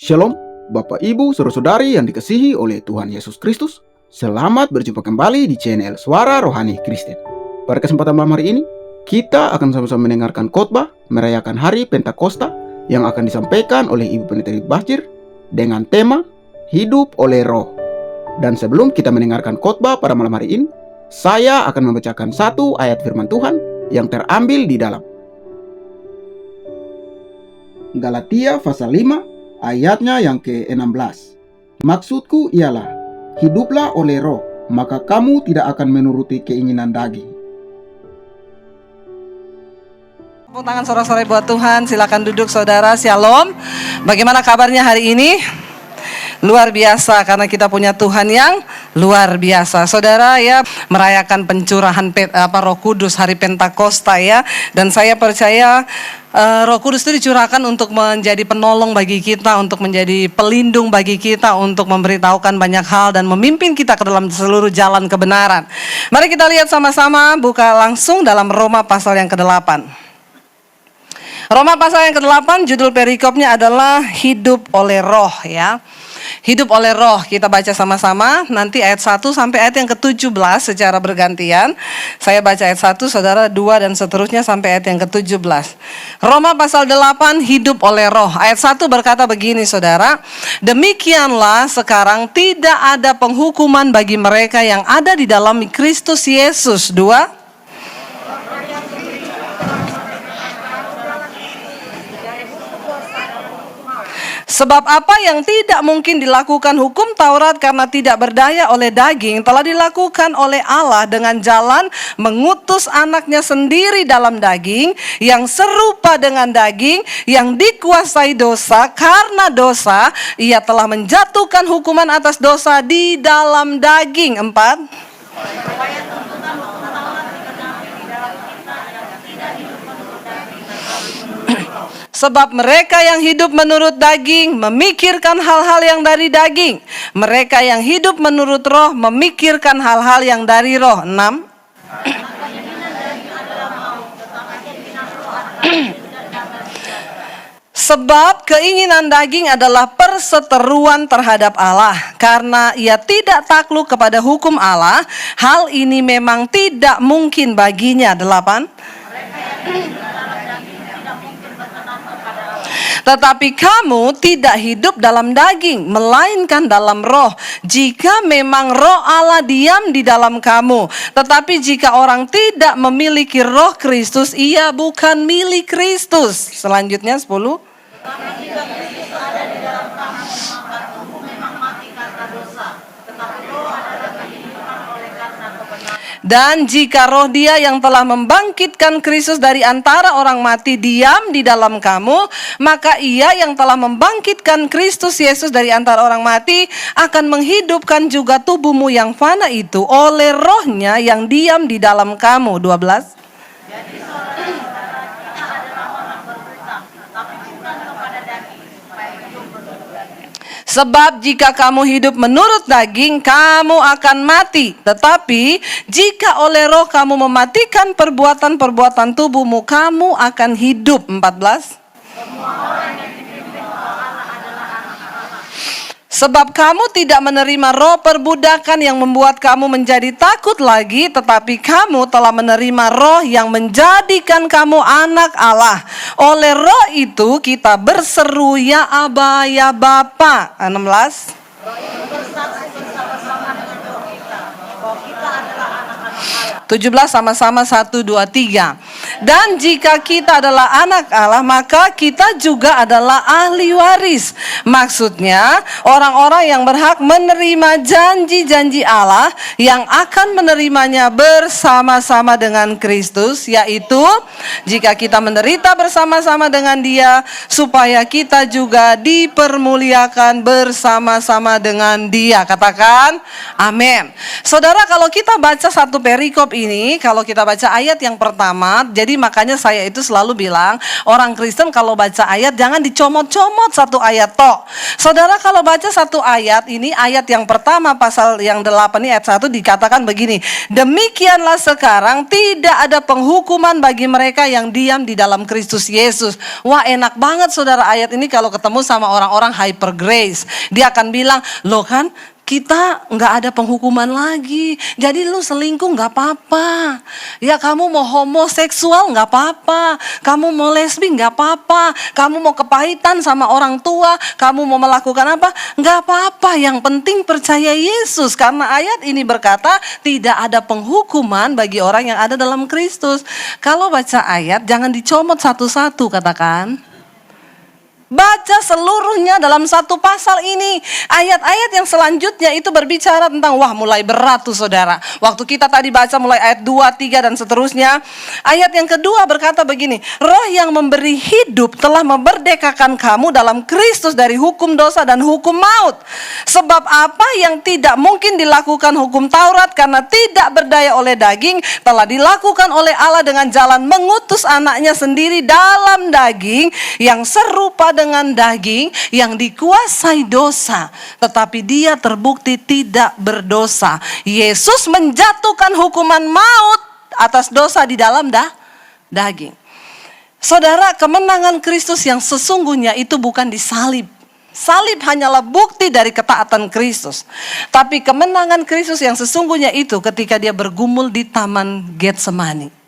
Shalom, Bapak Ibu, Saudara-saudari yang dikasihi oleh Tuhan Yesus Kristus. Selamat berjumpa kembali di channel Suara Rohani Kristen. Pada kesempatan malam hari ini, kita akan sama-sama mendengarkan khotbah merayakan Hari Pentakosta yang akan disampaikan oleh Ibu Pendeta Bachir dengan tema Hidup oleh Roh. Dan sebelum kita mendengarkan khotbah pada malam hari ini, saya akan membacakan satu ayat firman Tuhan yang terambil di dalam Galatia pasal 5 ayatnya yang ke-16. Maksudku ialah, hiduplah oleh roh, maka kamu tidak akan menuruti keinginan daging. Tepuk tangan saudara-saudari buat Tuhan. Silakan duduk saudara. Shalom. Bagaimana kabarnya hari ini? Luar biasa, karena kita punya Tuhan yang luar biasa. Saudara ya, merayakan pencurahan Roh Kudus hari Pentakosta ya. Dan saya percaya Roh Kudus itu dicurahkan untuk menjadi penolong bagi kita, untuk menjadi pelindung bagi kita, untuk memberitahukan banyak hal dan memimpin kita ke dalam seluruh jalan kebenaran. Mari kita lihat sama-sama, buka langsung dalam Roma pasal yang ke-8. Roma pasal yang ke-8, judul perikopnya adalah hidup oleh roh ya. Hidup oleh roh, kita baca sama-sama. Nanti ayat 1 sampai ayat yang ke-17 secara bergantian. Saya baca ayat 1, saudara 2 dan seterusnya sampai ayat yang ke-17. Roma pasal 8, hidup oleh roh. Ayat 1 berkata begini saudara. Demikianlah sekarang tidak ada penghukuman bagi mereka yang ada di dalam Kristus Yesus. 2. Sebab apa yang tidak mungkin dilakukan hukum Taurat karena tidak berdaya oleh daging, telah dilakukan oleh Allah dengan jalan mengutus anaknya sendiri dalam daging, yang serupa dengan daging, yang dikuasai dosa. Karena dosa, ia telah menjatuhkan hukuman atas dosa di dalam daging. 4. Sebab mereka yang hidup menurut daging memikirkan hal-hal yang dari daging. Mereka yang hidup menurut roh memikirkan hal-hal yang dari roh. 6. Sebab keinginan daging adalah perseteruan terhadap Allah. Karena ia tidak takluk kepada hukum Allah, hal ini memang tidak mungkin baginya. 8. Tetapi kamu tidak hidup dalam daging, melainkan dalam roh. Jika memang roh Allah diam di dalam kamu. Tetapi jika orang tidak memiliki roh Kristus, ia bukan milik Kristus. Selanjutnya 10. Dan jika roh Dia yang telah membangkitkan Kristus dari antara orang mati diam di dalam kamu, maka Ia yang telah membangkitkan Kristus Yesus dari antara orang mati akan menghidupkan juga tubuhmu yang fana itu oleh rohnya yang diam di dalam kamu. 12. Sebab jika kamu hidup menurut daging, kamu akan mati. Tetapi jika oleh roh kamu mematikan perbuatan-perbuatan tubuhmu, kamu akan hidup. 14. Sebab kamu tidak menerima roh perbudakan yang membuat kamu menjadi takut lagi, tetapi kamu telah menerima roh yang menjadikan kamu anak Allah. Oleh roh itu kita berseru, ya Aba, ya Bapa. 16. Roh 17 sama-sama 1, 2, 3. Dan jika kita adalah anak Allah, maka kita juga adalah ahli waris. Maksudnya orang-orang yang berhak menerima janji-janji Allah yang akan menerimanya bersama-sama dengan Kristus, yaitu jika kita menderita bersama-sama dengan Dia, supaya kita juga dipermuliakan bersama-sama dengan Dia. Katakan amin. Saudara, kalau kita baca satu perikop ini kalau kita baca ayat yang pertama, jadi makanya saya itu selalu bilang, orang Kristen kalau baca ayat jangan dicomot-comot satu ayat toh. Saudara kalau baca satu ayat, ini ayat yang pertama pasal yang 8 ini ayat 1 dikatakan begini, demikianlah sekarang tidak ada penghukuman bagi mereka yang diam di dalam Kristus Yesus. Wah, enak banget saudara ayat ini kalau ketemu sama orang-orang hyper grace. Dia akan bilang, loh kan kita nggak ada penghukuman lagi. Jadi lu selingkuh nggak apa-apa. Ya kamu mau homoseksual nggak apa-apa. Kamu mau lesbi nggak apa-apa. Kamu mau kepahitan sama orang tua. Kamu mau melakukan apa? Nggak apa-apa. Yang penting percaya Yesus. Karena ayat ini berkata tidak ada penghukuman bagi orang yang ada dalam Kristus. Kalau baca ayat jangan dicomot satu-satu katakan. Baca seluruhnya dalam satu pasal ini. Ayat-ayat yang selanjutnya itu berbicara tentang, wah mulai berat tuh saudara. Waktu kita tadi baca mulai ayat 2, 3 dan seterusnya. Ayat yang kedua berkata begini, roh yang memberi hidup telah memerdekakan kamu dalam Kristus dari hukum dosa dan hukum maut. Sebab apa yang tidak mungkin dilakukan hukum Taurat karena tidak berdaya oleh daging, telah dilakukan oleh Allah dengan jalan mengutus anaknya sendiri dalam daging yang serupa dengan daging yang dikuasai dosa, tetapi dia terbukti tidak berdosa. Yesus menjatuhkan hukuman maut atas dosa di dalam daging. Saudara, kemenangan Kristus yang sesungguhnya itu bukan di salib. Salib hanyalah bukti dari ketaatan Kristus. Tapi kemenangan Kristus yang sesungguhnya itu ketika dia bergumul di Taman Getsemani.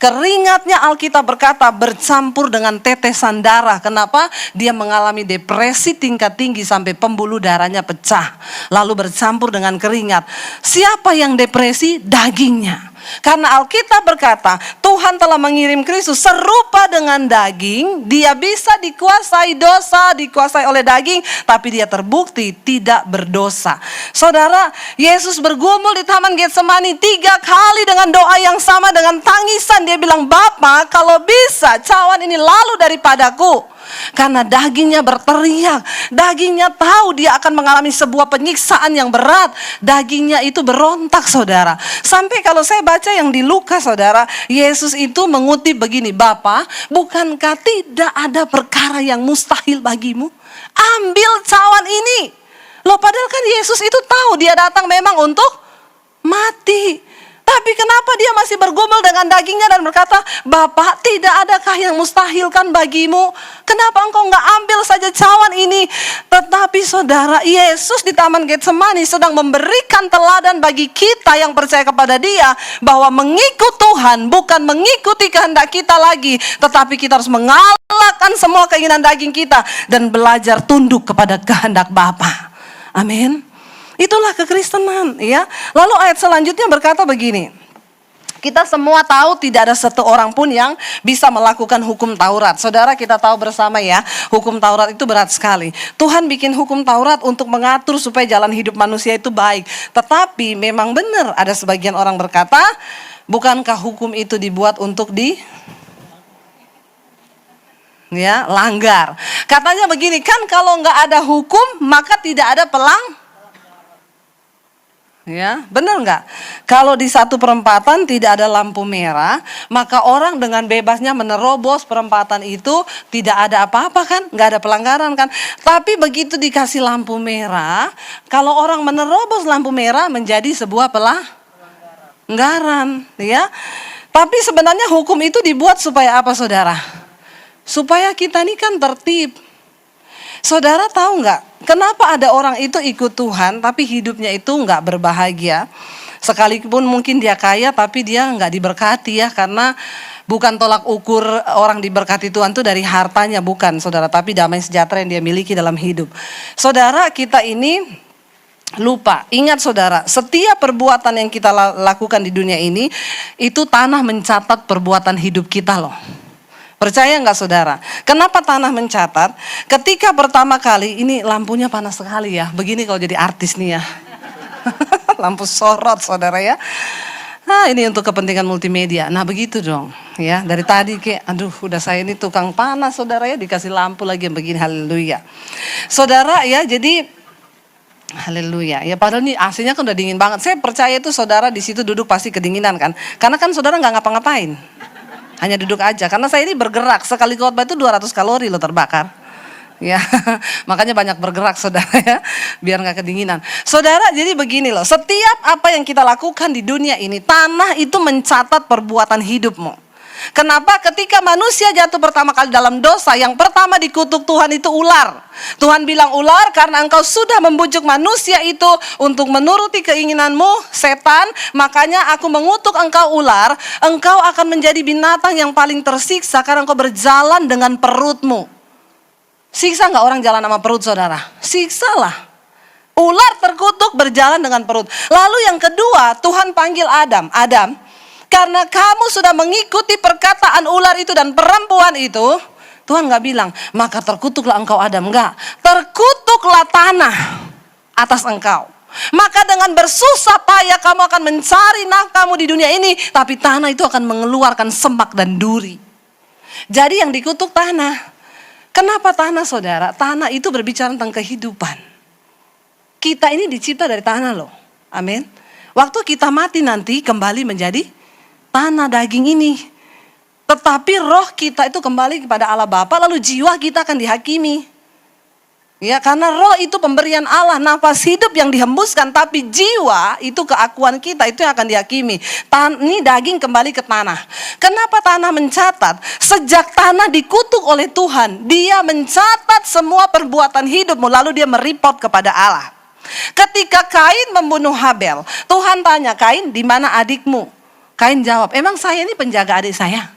Keringatnya Alkitab berkata bercampur dengan tetesan darah. Kenapa? Dia mengalami depresi tingkat tinggi sampai pembuluh darahnya pecah. Lalu bercampur dengan keringat. Siapa yang depresi? Dagingnya. Karena Alkitab berkata Tuhan telah mengirim Kristus serupa dengan daging. Dia bisa dikuasai dosa, dikuasai oleh daging, tapi dia terbukti tidak berdosa. Saudara, Yesus bergumul di Taman Getsemani 3 kali dengan doa yang sama, dengan tangisan. Dia bilang, Bapa kalau bisa cawan ini lalu daripadaku. Karena dagingnya berteriak, dagingnya tahu dia akan mengalami sebuah penyiksaan yang berat. Dagingnya itu berontak saudara. Sampai kalau saya baca yang di Lukas saudara, Yesus itu mengutip begini, Bapa bukankah tidak ada perkara yang mustahil bagimu? Ambil cawan ini. Loh padahal kan Yesus itu tahu dia datang memang untuk mati. Tapi kenapa dia masih bergumul dengan dagingnya dan berkata, Bapak tidak adakah yang mustahilkan bagimu? Kenapa engkau nggak ambil saja cawan ini? Tetapi saudara, Yesus di Taman Getsemani sedang memberikan teladan bagi kita yang percaya kepada dia, bahwa mengikut Tuhan bukan mengikuti kehendak kita lagi, tetapi kita harus mengalahkan semua keinginan daging kita dan belajar tunduk kepada kehendak Bapa. Amin. Itulah kekristenan, ya. Lalu ayat selanjutnya berkata begini. Kita semua tahu tidak ada satu orang pun yang bisa melakukan hukum Taurat. Saudara, kita tahu bersama ya, hukum Taurat itu berat sekali. Tuhan bikin hukum Taurat untuk mengatur supaya jalan hidup manusia itu baik. Tetapi memang benar ada sebagian orang berkata, bukankah hukum itu dibuat untuk langgar. Katanya begini, kan kalau nggak ada hukum maka tidak ada ya, benar nggak? Kalau di satu perempatan tidak ada lampu merah, maka orang dengan bebasnya menerobos perempatan itu, tidak ada apa-apa kan? Nggak ada pelanggaran kan? Tapi begitu dikasih lampu merah, kalau orang menerobos lampu merah menjadi sebuah pelanggaran, ya. Tapi sebenarnya hukum itu dibuat supaya apa saudara? Supaya kita ini kan tertib. Saudara tahu nggak, kenapa ada orang itu ikut Tuhan tapi hidupnya itu nggak berbahagia? Sekalipun mungkin dia kaya tapi dia nggak diberkati ya, karena bukan tolak ukur orang diberkati Tuhan itu dari hartanya, bukan saudara, tapi damai sejahtera yang dia miliki dalam hidup. Saudara, kita ini lupa, ingat saudara, setiap perbuatan yang kita lakukan di dunia ini, itu tanah mencatat perbuatan hidup kita loh. Percaya nggak saudara? Kenapa tanah mencatat? Ketika pertama kali, ini lampunya panas sekali ya. Begini kalau jadi artis nih ya. Lampu sorot saudara ya. Nah ini untuk kepentingan multimedia. Nah begitu dong ya. Dari tadi kayak aduh udah saya ini tukang panas saudara ya. Dikasih lampu lagi yang begini, haleluya. Saudara ya, jadi Haleluya. Ya padahal ini aslinya kan udah dingin banget. Saya percaya itu saudara di situ duduk pasti kedinginan kan. Karena kan saudara nggak ngapa-ngapain. Hanya duduk aja. Karena saya ini bergerak. Sekali khotbah itu 200 kalori loh terbakar. Ya, makanya banyak bergerak saudara ya, biar nggak kedinginan. Saudara, jadi begini loh, setiap apa yang kita lakukan di dunia ini, tanah itu mencatat perbuatan hidupmu. Kenapa? Ketika manusia jatuh pertama kali dalam dosa, yang pertama dikutuk Tuhan itu ular. Tuhan bilang, ular, karena engkau sudah membujuk manusia itu untuk menuruti keinginanmu, setan, makanya aku mengutuk engkau ular. Engkau akan menjadi binatang yang paling tersiksa karena engkau berjalan dengan perutmu. Siksa nggak orang jalan sama perut saudara? Siksa lah. Ular terkutuk berjalan dengan perut. Lalu yang kedua, Tuhan panggil Adam. Adam, karena kamu sudah mengikuti perkataan ular itu dan perempuan itu, Tuhan nggak bilang, maka terkutuklah engkau Adam. Enggak, terkutuklah tanah atas engkau. Maka dengan bersusah payah kamu akan mencari nafkahmu di dunia ini, tapi tanah itu akan mengeluarkan semak dan duri. Jadi yang dikutuk tanah. Kenapa tanah saudara? Tanah itu berbicara tentang kehidupan. Kita ini dicipta dari tanah loh. Amin. Waktu kita mati nanti kembali menjadi tanah daging ini. Tetapi roh kita itu kembali kepada Allah Bapa, lalu jiwa kita akan dihakimi. Ya, karena roh itu pemberian Allah, nafas hidup yang dihembuskan, tapi jiwa itu keakuan kita, itu yang akan dihakimi. Ini daging kembali ke tanah. Kenapa tanah mencatat? Sejak tanah dikutuk oleh Tuhan, dia mencatat semua perbuatan hidupmu, lalu dia mereport kepada Allah. Ketika Kain membunuh Habel, Tuhan tanya, Kain, di mana adikmu? Kain jawab, emang saya ini penjaga adik saya?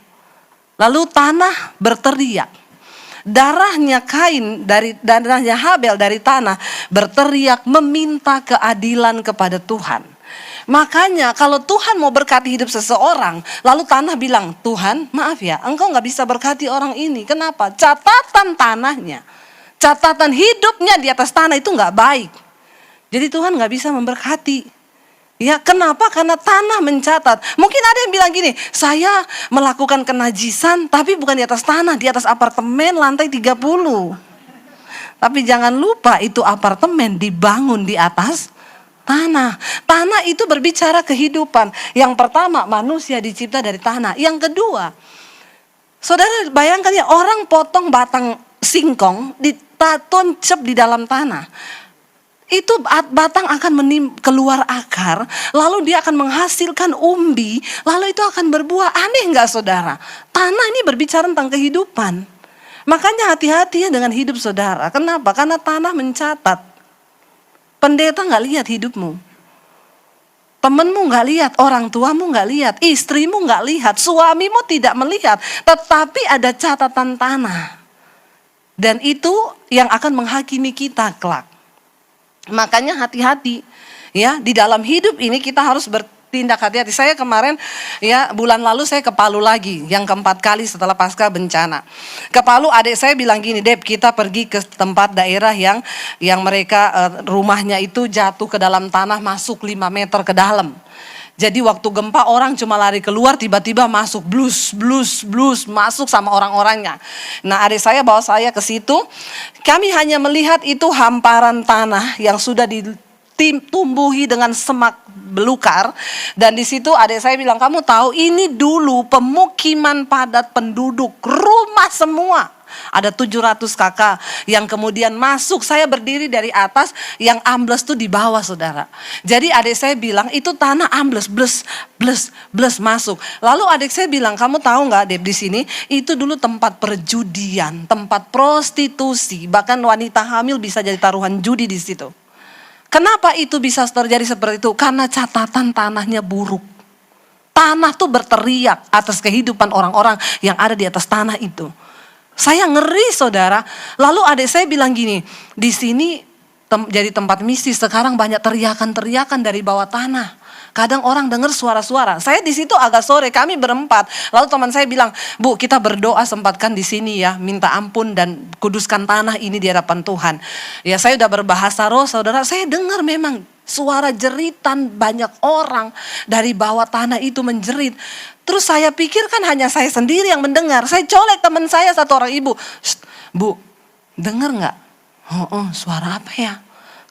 Lalu tanah berteriak. Darahnya Kain darahnya Habel dari tanah berteriak meminta keadilan kepada Tuhan. Makanya kalau Tuhan mau berkati hidup seseorang, lalu tanah bilang, Tuhan maaf ya, engkau gak bisa berkati orang ini. Kenapa? Catatan tanahnya, catatan hidupnya di atas tanah itu gak baik. Jadi Tuhan gak bisa memberkati. Ya, kenapa? Karena tanah mencatat. Mungkin ada yang bilang gini, saya melakukan kenajisan tapi bukan di atas tanah, di atas apartemen lantai 30. Tapi jangan lupa itu apartemen dibangun di atas tanah. Tanah itu berbicara kehidupan. Yang pertama, manusia dicipta dari tanah. Yang kedua, saudara bayangkan ya, orang potong batang singkong ditancap di dalam tanah. Itu batang akan keluar akar, lalu dia akan menghasilkan umbi, lalu itu akan berbuah. Aneh nggak saudara? Tanah ini berbicara tentang kehidupan. Makanya hati-hati ya dengan hidup saudara. Kenapa? Karena tanah mencatat. Pendeta nggak lihat hidupmu. Temenmu nggak lihat, orang tuamu nggak lihat, istrimu nggak lihat, suamimu tidak melihat. Tetapi ada catatan tanah. Dan itu yang akan menghakimi kita kelak. Makanya hati-hati ya, di dalam hidup ini kita harus bertindak hati-hati. Saya kemarin ya bulan lalu saya ke Palu lagi, yang keempat kali setelah pasca bencana. Ke Palu adik saya bilang gini, Deb kita pergi ke tempat daerah yang mereka rumahnya itu jatuh ke dalam tanah, masuk 5 meter ke dalam. Jadi waktu gempa orang cuma lari keluar, tiba-tiba masuk blus masuk sama orang-orangnya. Nah adik saya bawa saya ke situ, kami hanya melihat itu hamparan tanah yang sudah ditumbuhi dengan semak belukar. Dan di situ adik saya bilang, kamu tahu ini dulu pemukiman padat penduduk, rumah semua. Ada 700 kakak yang kemudian masuk. Saya berdiri dari atas, yang ambles tuh di bawah saudara. Jadi adik saya bilang itu tanah ambles, bles masuk. Lalu adik saya bilang, kamu tahu nggak Deb, di sini itu dulu tempat perjudian, tempat prostitusi, bahkan wanita hamil bisa jadi taruhan judi di situ. Kenapa itu bisa terjadi seperti itu? Karena catatan tanahnya buruk. Tanah tuh berteriak atas kehidupan orang-orang yang ada di atas tanah itu. Saya ngeri saudara. Lalu adik saya bilang gini, di sini jadi tempat misi, sekarang banyak teriakan-teriakan dari bawah tanah. Kadang orang dengar suara-suara. Saya di situ agak sore, kami berempat. Lalu teman saya bilang, Bu kita berdoa sempatkan di sini ya, minta ampun dan kuduskan tanah ini di hadapan Tuhan. Ya saya udah berbahasa roh saudara, saya dengar memang suara jeritan banyak orang dari bawah tanah itu menjerit. Terus saya pikir kan hanya saya sendiri yang mendengar. Saya colek teman saya, satu orang ibu. Bu, dengar nggak? Oh, suara apa ya?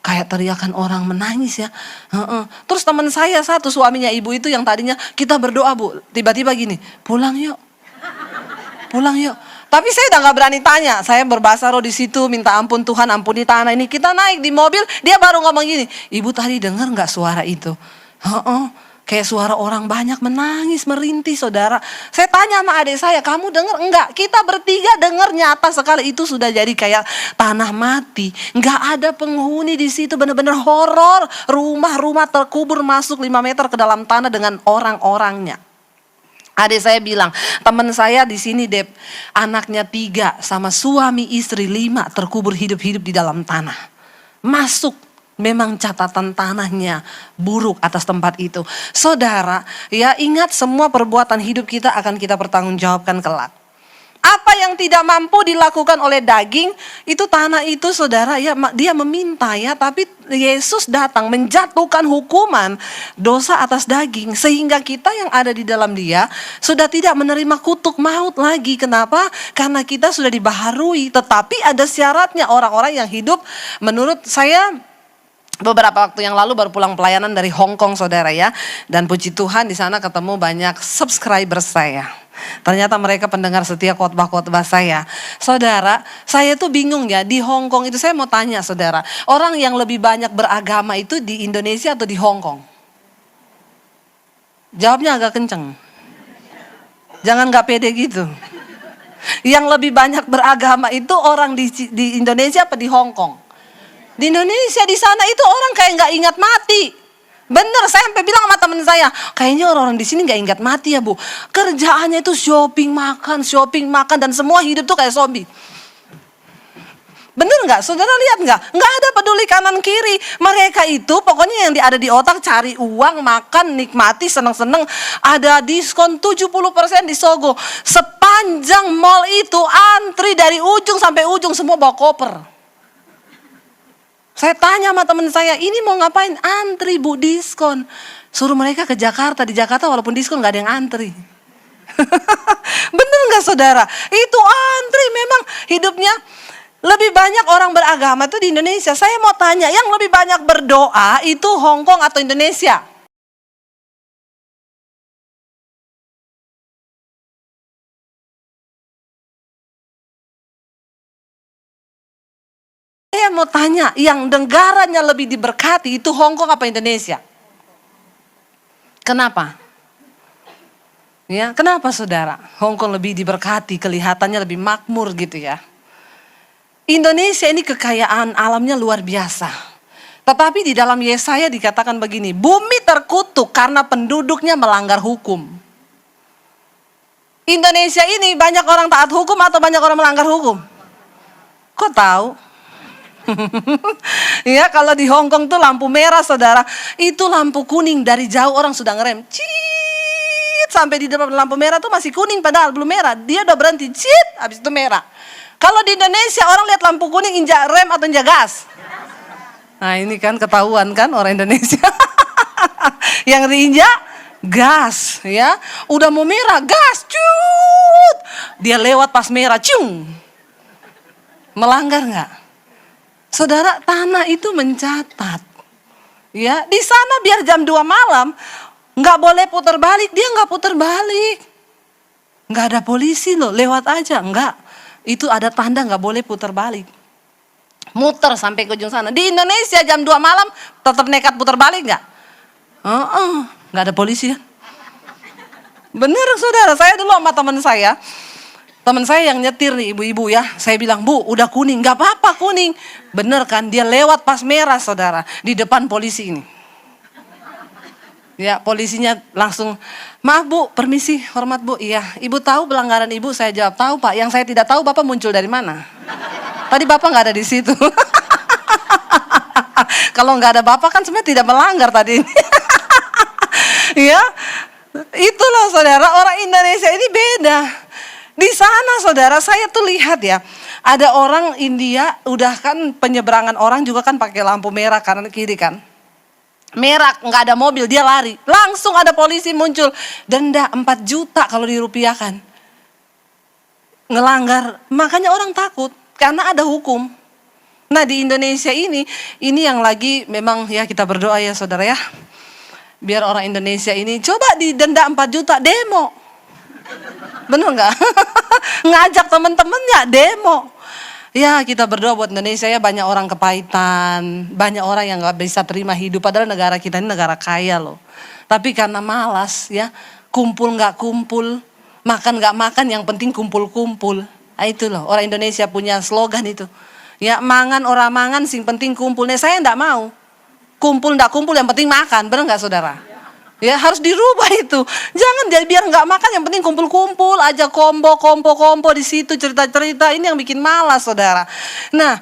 Kayak teriakan orang menangis ya. Heeh. Terus teman saya satu, suaminya ibu itu yang tadinya kita berdoa Bu, tiba-tiba gini, pulang yuk, pulang yuk. Tapi saya udah nggak berani tanya. Saya berbahasa roh di situ, minta ampun Tuhan, ampuni tanah ini. Kita naik di mobil, dia baru ngomong gini, ibu tadi dengar nggak suara itu? Heeh. Kayak suara orang banyak menangis, merintih saudara. Saya tanya sama adik saya, kamu dengar? Enggak, kita bertiga dengar nyata sekali. Itu sudah jadi kayak tanah mati. Enggak ada penghuni di situ, benar-benar horor. Rumah-rumah terkubur masuk 5 meter ke dalam tanah dengan orang-orangnya. Adik saya bilang, teman saya di sini Dep, anaknya 3 sama suami istri 5 terkubur hidup-hidup di dalam tanah. Masuk. Memang catatan tanahnya buruk atas tempat itu. Saudara, ya ingat semua perbuatan hidup kita akan kita pertanggungjawabkan kelak. Apa yang tidak mampu dilakukan oleh daging, itu tanah itu saudara, ya dia meminta ya, tapi Yesus datang menjatuhkan hukuman dosa atas daging. Sehingga kita yang ada di dalam dia sudah tidak menerima kutuk maut lagi. Kenapa? Karena kita sudah dibaharui. Tetapi ada syaratnya, orang-orang yang hidup menurut saya. Beberapa waktu yang lalu baru pulang pelayanan dari Hong Kong saudara ya. Dan puji Tuhan di sana ketemu banyak subscriber saya. Ternyata mereka pendengar setia khotbah-khotbah saya. Saudara, saya tuh bingung ya di Hong Kong itu, saya mau tanya saudara. Orang yang lebih banyak beragama itu di Indonesia atau di Hong Kong? Jawabnya agak kenceng. Jangan gak pede gitu. Yang lebih banyak beragama itu orang di Indonesia apa di Hong Kong? Di Indonesia, di sana itu orang kayak nggak ingat mati. Bener, saya sampai bilang sama temen saya, kayaknya orang-orang di sini nggak ingat mati ya Bu. Kerjaannya itu shopping makan dan semua hidup tuh kayak zombie. Bener nggak? Saudara lihat nggak? Nggak ada peduli kanan kiri. Mereka itu pokoknya yang ada di otak cari uang, makan, nikmati, seneng-seneng. Ada diskon 70% di Sogo. Sepanjang mall itu antri dari ujung sampai ujung semua bawa koper. Saya tanya sama teman saya, ini mau ngapain? Antri Bu, diskon. Suruh mereka ke Jakarta. Di Jakarta walaupun diskon gak ada yang antri. Bener gak saudara? Itu antri, memang hidupnya lebih banyak orang beragama itu di Indonesia. Saya mau tanya, yang lebih banyak berdoa itu Hong Kong atau Indonesia? Saya mau tanya, yang negaranya lebih diberkati itu Hong Kong apa Indonesia? Kenapa? Ya, kenapa saudara? Hong Kong lebih diberkati, kelihatannya lebih makmur gitu ya. Indonesia ini kekayaan alamnya luar biasa. Tetapi di dalam Yesaya dikatakan begini, bumi terkutuk karena penduduknya melanggar hukum. Indonesia ini banyak orang taat hukum atau banyak orang melanggar hukum? Kok tahu? Ya, kalau di Hong Kong tuh lampu merah saudara, itu lampu kuning dari jauh orang sudah ngerem, cit, sampai di depan lampu merah tuh masih kuning padahal belum merah, dia udah berhenti, cit, habis itu merah. Kalau di Indonesia orang lihat lampu kuning injak rem atau injak gas. Nah ini kan ketahuan kan orang Indonesia. Yang diinjak gas ya, udah mau merah gas, cut, dia lewat pas merah, cung, melanggar nggak? Saudara, tanah itu mencatat. Ya, di sana biar jam 2 malam nggak boleh putar balik, dia nggak putar balik. Nggak ada polisi loh, lewat aja, nggak. Itu ada tanda nggak boleh putar balik. Muter sampai ke ujung sana. Di Indonesia jam 2 malam tetap nekat putar balik nggak? Nggak ada polisi ya. Bener saudara, saya dulu sama teman saya yang nyetir nih ibu-ibu ya, saya bilang, Bu udah kuning, gak apa-apa kuning. Bener kan, dia lewat pas merah saudara, di depan polisi ini. Ya polisinya langsung, maaf Bu, permisi, hormat Bu, iya. Ibu tahu pelanggaran ibu? Saya jawab, tahu Pak. Yang saya tidak tahu Bapak muncul dari mana? Tadi Bapak gak ada di situ. Kalau gak ada Bapak kan sebenarnya tidak melanggar tadi. Ya, itulah saudara, orang Indonesia ini beda. Di sana saudara, saya tuh lihat ya, ada orang India udah kan penyeberangan orang juga kan pakai lampu merah kanan kiri kan. Merah, nggak ada mobil, dia lari. Langsung ada polisi muncul, denda 4 juta kalau dirupiahkan. Ngelanggar, makanya orang takut karena ada hukum. Nah di Indonesia ini yang lagi memang ya kita berdoa ya saudara ya. Biar orang Indonesia ini coba didenda 4 juta demo. Bener nggak? Ngajak teman-temannya demo. Ya kita berdoa buat Indonesia ya, banyak orang kepahitan, banyak orang yang gak bisa terima hidup, padahal negara kita ini negara kaya loh. Tapi karena malas ya, kumpul gak kumpul, makan gak makan, yang penting kumpul-kumpul. Nah, itu loh, orang Indonesia punya slogan itu. Ya mangan orang mangan, sing penting kumpulnya. Saya gak mau, kumpul gak kumpul, yang penting makan, bener gak saudara? Ya harus dirubah itu. Jangan biar nggak makan, yang penting kumpul-kumpul aja, kombo di situ cerita-cerita, ini yang bikin malas saudara. Nah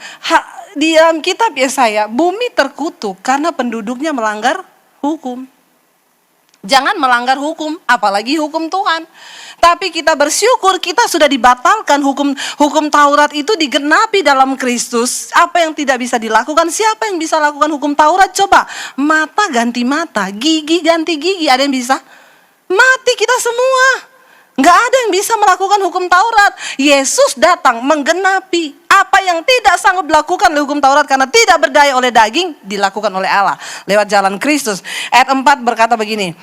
di dalam kitab Yesaya, bumi terkutuk karena penduduknya melanggar hukum. Jangan melanggar hukum, apalagi hukum Tuhan. Tapi kita bersyukur kita sudah dibatalkan, hukum Taurat itu digenapi dalam Kristus. Apa yang tidak bisa dilakukan, siapa yang bisa lakukan hukum Taurat? Coba, mata ganti mata, gigi ganti gigi, ada yang bisa? Mati kita semua. Gak ada yang bisa melakukan hukum Taurat. Yesus datang menggenapi apa yang tidak sanggup dilakukan oleh hukum Taurat karena tidak berdaya oleh daging, dilakukan oleh Allah lewat jalan Kristus. Ayat 4 berkata begini,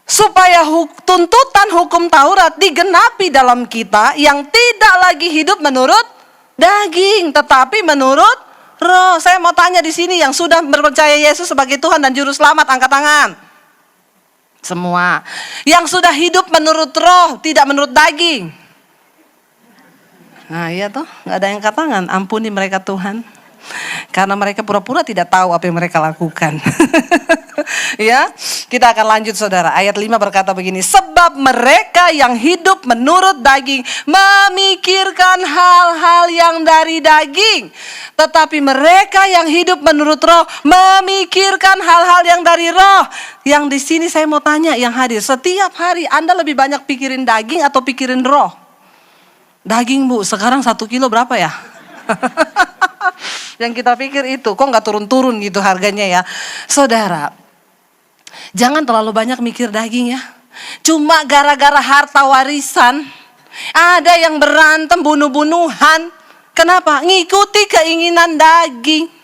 supaya tuntutan hukum Taurat digenapi dalam kita yang tidak lagi hidup menurut daging, tetapi menurut roh. Saya mau tanya di sini yang sudah percaya Yesus sebagai Tuhan dan Juru Selamat, angkat tangan. Semua yang sudah hidup menurut roh, tidak menurut daging. Nah iya toh, gak ada yang angkat tangan. Ampuni mereka Tuhan, karena mereka pura-pura tidak tahu apa yang mereka lakukan. Ya, kita akan lanjut saudara. Ayat 5 berkata begini, sebab mereka yang hidup menurut daging memikirkan hal-hal yang dari daging, tetapi mereka yang hidup menurut roh memikirkan hal-hal yang dari roh. Yang di sini saya mau tanya yang hadir, setiap hari Anda lebih banyak pikirin daging atau pikirin roh? Daging bu, sekarang 1 kilo berapa ya? Yang kita pikir itu, kok gak turun-turun gitu harganya ya. Saudara, jangan terlalu banyak mikir daging ya. Cuma gara-gara harta warisan, ada yang berantem bunuh-bunuhan. Kenapa? Ngikuti keinginan daging.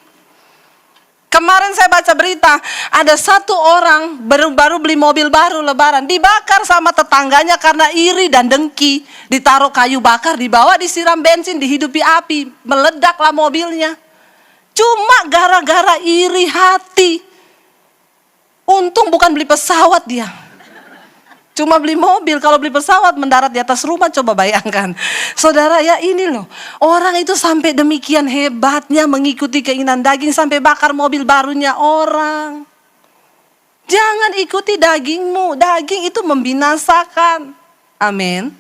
Kemarin saya baca berita, ada 1 orang baru beli mobil baru lebaran, dibakar sama tetangganya karena iri dan dengki. Ditaruh kayu bakar, dibawa disiram bensin, dihidupi api, meledaklah mobilnya. Cuma gara-gara iri hati. Untung bukan beli pesawat dia. Cuma beli mobil, kalau beli pesawat mendarat di atas rumah, coba bayangkan. Saudara ya ini loh, orang itu sampai demikian hebatnya mengikuti keinginan daging sampai bakar mobil barunya orang. Jangan ikuti dagingmu, daging itu membinasakan. Amin.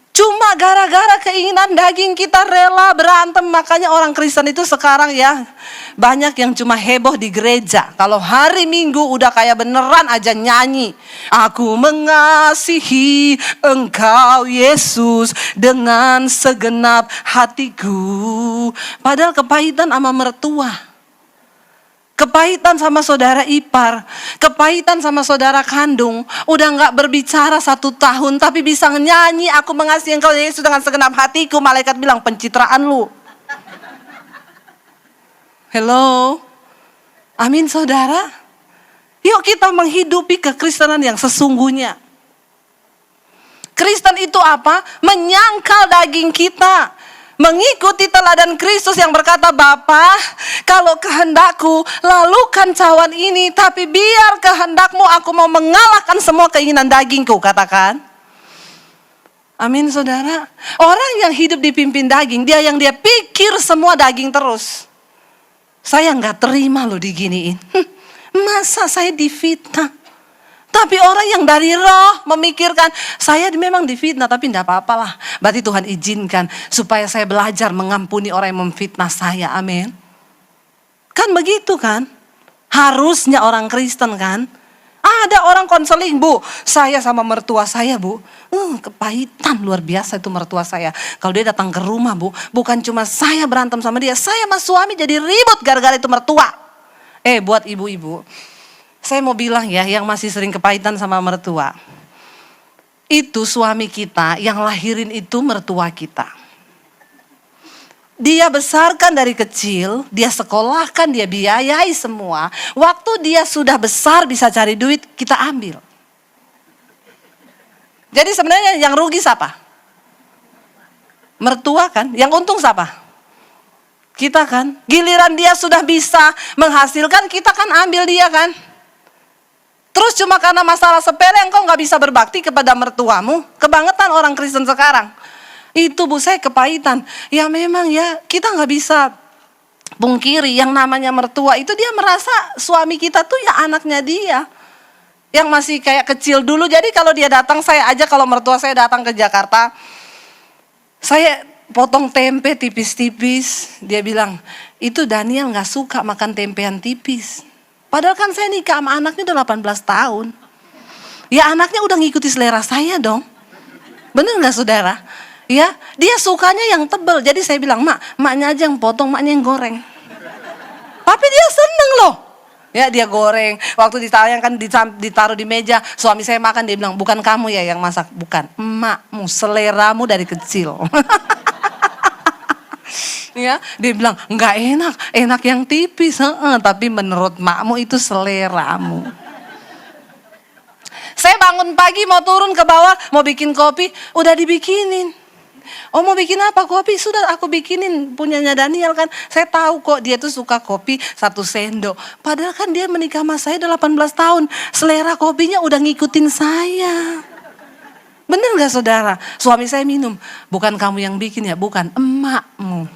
Cuma gara-gara keinginan daging kita rela berantem. Makanya orang Kristen itu sekarang ya banyak yang cuma heboh di gereja. Kalau hari Minggu udah kayak beneran aja nyanyi, aku mengasihi Engkau Yesus dengan segenap hatiku. Padahal kepahitan sama mertua, kepahitan sama saudara ipar, kepahitan sama saudara kandung. Udah gak berbicara 1 tahun tapi bisa nyanyi, aku mengasihi Engkau Yesus dengan segenap hatiku. Malaikat bilang, pencitraan lu. Hello. Amin saudara. Yuk kita menghidupi kekristenan yang sesungguhnya. Kristen itu apa? Menyangkal daging kita, mengikuti teladan Kristus yang berkata, Bapa, kalau kehendakku lalukan cawan ini, tapi biar kehendakmu, aku mau mengalahkan semua keinginan dagingku. Katakan amin saudara. Orang yang hidup dipimpin daging, dia pikir semua daging terus. Saya gak terima loh diginiin. Masa saya difitnah? Tapi orang yang dari roh memikirkan, saya memang difitnah tapi tidak apa-apalah. Berarti Tuhan izinkan supaya saya belajar mengampuni orang yang memfitnah saya. Amin. Kan begitu kan? Harusnya orang Kristen kan? Ada orang konseling, Bu, saya sama mertua saya, Bu, kepahitan luar biasa itu mertua saya. Kalau dia datang ke rumah, Bu, bukan cuma saya berantem sama dia, saya sama suami jadi ribut gara-gara itu mertua. Buat ibu-ibu, saya mau bilang ya, yang masih sering kepahitan sama mertua, itu suami kita yang lahirin itu mertua kita. dia besarkan dari kecil, dia sekolahkan, dia biayai semua. Waktu dia sudah besar bisa cari duit, kita ambil. Jadi sebenarnya yang rugi siapa? Mertua kan? Yang untung siapa? Kita kan? Giliran dia sudah bisa menghasilkan, kita kan ambil dia kan? Terus cuma karena masalah sepele engkau gak bisa berbakti kepada mertuamu. Kebangetan orang Kristen sekarang. Itu Bu, saya kepahitan. Ya memang ya, kita gak bisa pungkiri yang namanya mertua itu dia merasa suami kita tuh ya anaknya dia. Yang masih kayak kecil dulu. Jadi kalau dia datang, saya aja kalau mertua saya datang ke Jakarta, saya potong tempe tipis-tipis. Dia bilang, itu Daniel gak suka makan tempean tipis. Padahal kan saya nikah sama anaknya udah 18 tahun. Ya anaknya udah ngikuti selera saya dong. Bener gak saudara? Ya, dia sukanya yang tebel. Jadi saya bilang, maknya aja yang potong, maknya yang goreng. Tapi dia seneng loh. Ya dia goreng. Waktu ditayangkan ditaruh di meja, suami saya makan, dia bilang, bukan kamu ya yang masak. Bukan, emakmu, seleramu dari kecil. Ya, dia bilang nggak enak, enak yang tipis, tapi menurut makmu itu seleramu. Saya bangun pagi mau turun ke bawah, mau bikin kopi, udah dibikinin. Oh mau bikin apa kopi? Sudah aku bikinin punyanya Daniel kan. Saya tahu kok dia tuh suka kopi 1 sendok. Padahal kan dia menikah sama saya udah 18 tahun. Selera kopinya udah ngikutin saya. Bener gak saudara? Suami saya minum, bukan kamu yang bikin ya, bukan, emakmu.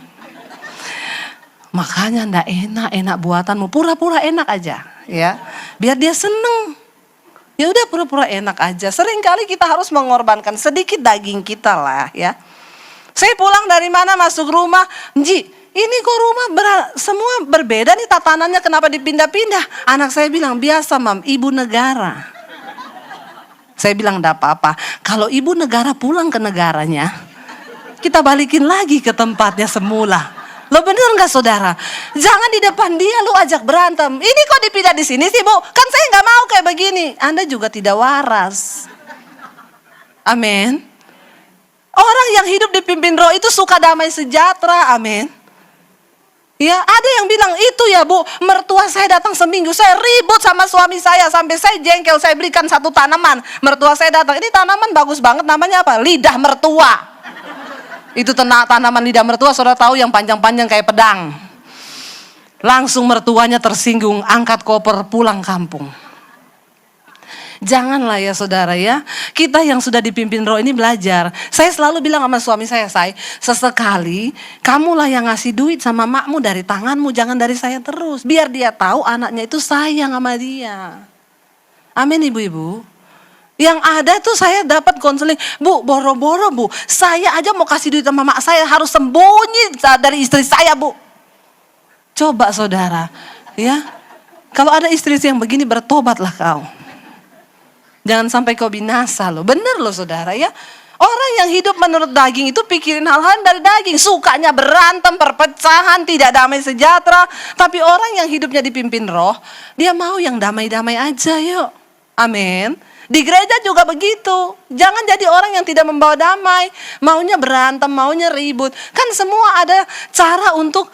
Makanya ndak enak buatanmu, pura-pura enak aja, ya, biar dia seneng. Ya udah pura-pura enak aja. Seringkali kita harus mengorbankan sedikit daging kita lah, ya. Saya pulang dari mana masuk rumah, Nji, ini kok rumah semua berbeda nih tatanannya, kenapa dipindah-pindah? Anak saya bilang biasa mam, ibu negara. Saya bilang ndak apa-apa. Kalau ibu negara pulang ke negaranya, kita balikin lagi ke tempatnya semula. Lo bener gak saudara? Jangan di depan dia lo ajak berantem. Ini kok dipindah di sini sih Bu? Kan saya gak mau kayak begini. Anda juga tidak waras. Amin. Orang yang hidup dipimpin roh itu suka damai sejahtera. Amin. Ya ada yang bilang itu ya Bu, mertua saya datang seminggu, saya ribut sama suami saya sampai saya jengkel, saya belikan 1 tanaman. Mertua saya datang, ini tanaman bagus banget, namanya apa? Lidah mertua. Itu tanaman lidah mertua, saudara tahu yang panjang-panjang kayak pedang. Langsung mertuanya tersinggung, angkat koper pulang kampung. Janganlah ya saudara ya, kita yang sudah dipimpin roh ini belajar. Saya selalu bilang sama suami saya, sesekali kamulah yang ngasih duit sama makmu dari tanganmu, jangan dari saya terus. Biar dia tahu anaknya itu sayang sama dia. Amin ibu-ibu. Yang ada tuh saya dapat konseling, Bu, boro-boro Bu, saya aja mau kasih duit sama mak saya harus sembunyi dari istri saya Bu. Coba saudara, ya, kalau ada istri yang begini bertobatlah kau. Jangan sampai kau binasa loh, bener loh saudara ya. Orang yang hidup menurut daging itu pikirin hal-hal dari daging, sukanya berantem, perpecahan, tidak damai sejahtera. Tapi orang yang hidupnya dipimpin roh, dia mau yang damai-damai aja yuk. Amin. Di gereja juga begitu. Jangan jadi orang yang tidak membawa damai. Maunya berantem, maunya ribut. Kan semua ada cara untuk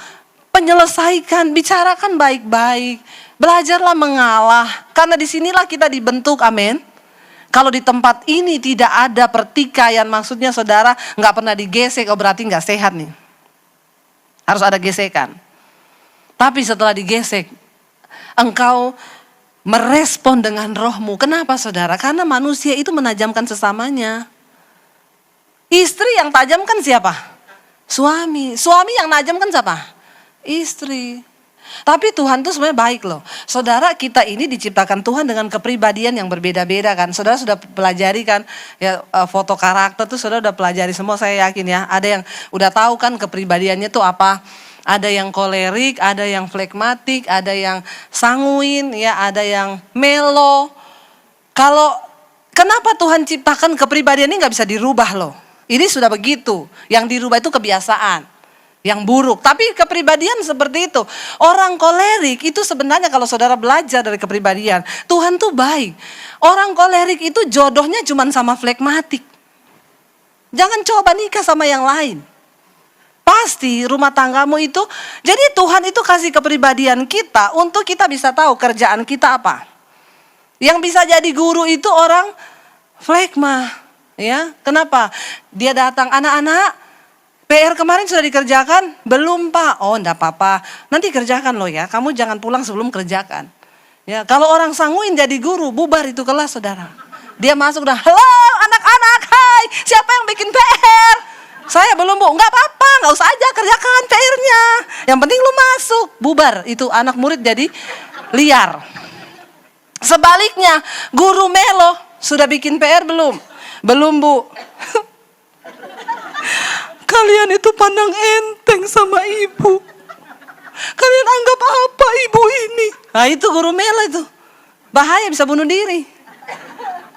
menyelesaikan. Bicarakan baik-baik. Belajarlah mengalah. Karena disinilah kita dibentuk, amin. Kalau di tempat ini tidak ada pertikaian, maksudnya saudara gak pernah digesek, oh berarti gak sehat nih. Harus ada gesekan. Tapi setelah digesek, engkau merespon dengan rohmu. Kenapa saudara? Karena manusia itu menajamkan sesamanya. Istri yang tajam kan siapa? Suami. Suami yang najam kan siapa? Istri. Tapi Tuhan tuh sebenarnya baik loh. Saudara, kita ini diciptakan Tuhan dengan kepribadian yang berbeda-beda kan. Saudara sudah pelajari kan ya, foto karakter tuh saudara udah pelajari semua, saya yakin ya. Ada yang udah tahu kan kepribadiannya tuh apa. Ada yang kolerik, ada yang flegmatik, ada yang sanguin, ya, ada yang melo. Kalau kenapa Tuhan ciptakan kepribadian ini nggak bisa dirubah loh. Ini sudah begitu. Yang dirubah itu kebiasaan, yang buruk. Tapi kepribadian seperti itu. Orang kolerik itu sebenarnya kalau saudara belajar dari kepribadian, Tuhan tuh baik. Orang kolerik itu jodohnya cuma sama flegmatik. Jangan coba nikah sama yang lain. pasti rumah tanggamu itu. Jadi Tuhan itu kasih kepribadian kita untuk kita bisa tahu kerjaan kita apa. Yang bisa jadi guru itu orang flegma, ya. Kenapa? Dia datang, anak-anak, PR kemarin sudah dikerjakan? Belum, Pak. Oh, enggak apa-apa. Nanti kerjakan loh ya. Kamu jangan pulang sebelum kerjakan. Ya, kalau orang sanguin jadi guru, bubar itu kelas, saudara. Dia masuk dah, halo anak-anak, hai, siapa yang bikin PR? Saya belum, Bu. Enggak apa-apa, enggak usah aja kerjakan PR-nya. Yang penting lu masuk. Bubar, itu anak murid jadi liar. Sebaliknya, guru Melo sudah bikin PR belum? Belum, Bu. Kalian itu pandang enteng sama ibu. Kalian anggap apa ibu ini? Nah, itu guru Melo itu. Bahaya, bisa bunuh diri.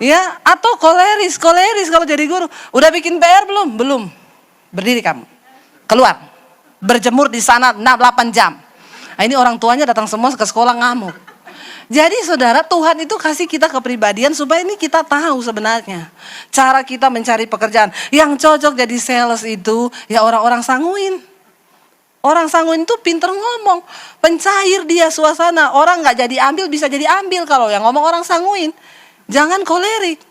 Ya, atau koleris kalau jadi guru. Udah bikin PR belum? Belum. Berdiri kamu. Keluar. Berjemur di sana 8 jam. Nah, ini orang tuanya datang semua ke sekolah ngamuk. Jadi saudara, Tuhan itu kasih kita kepribadian supaya ini kita tahu sebenarnya cara kita mencari pekerjaan. Yang cocok jadi sales itu ya orang-orang sanguin. Orang sanguin itu pinter ngomong, pencair dia suasana. Orang gak jadi ambil bisa jadi ambil kalau yang ngomong orang sanguin. Jangan kolerik.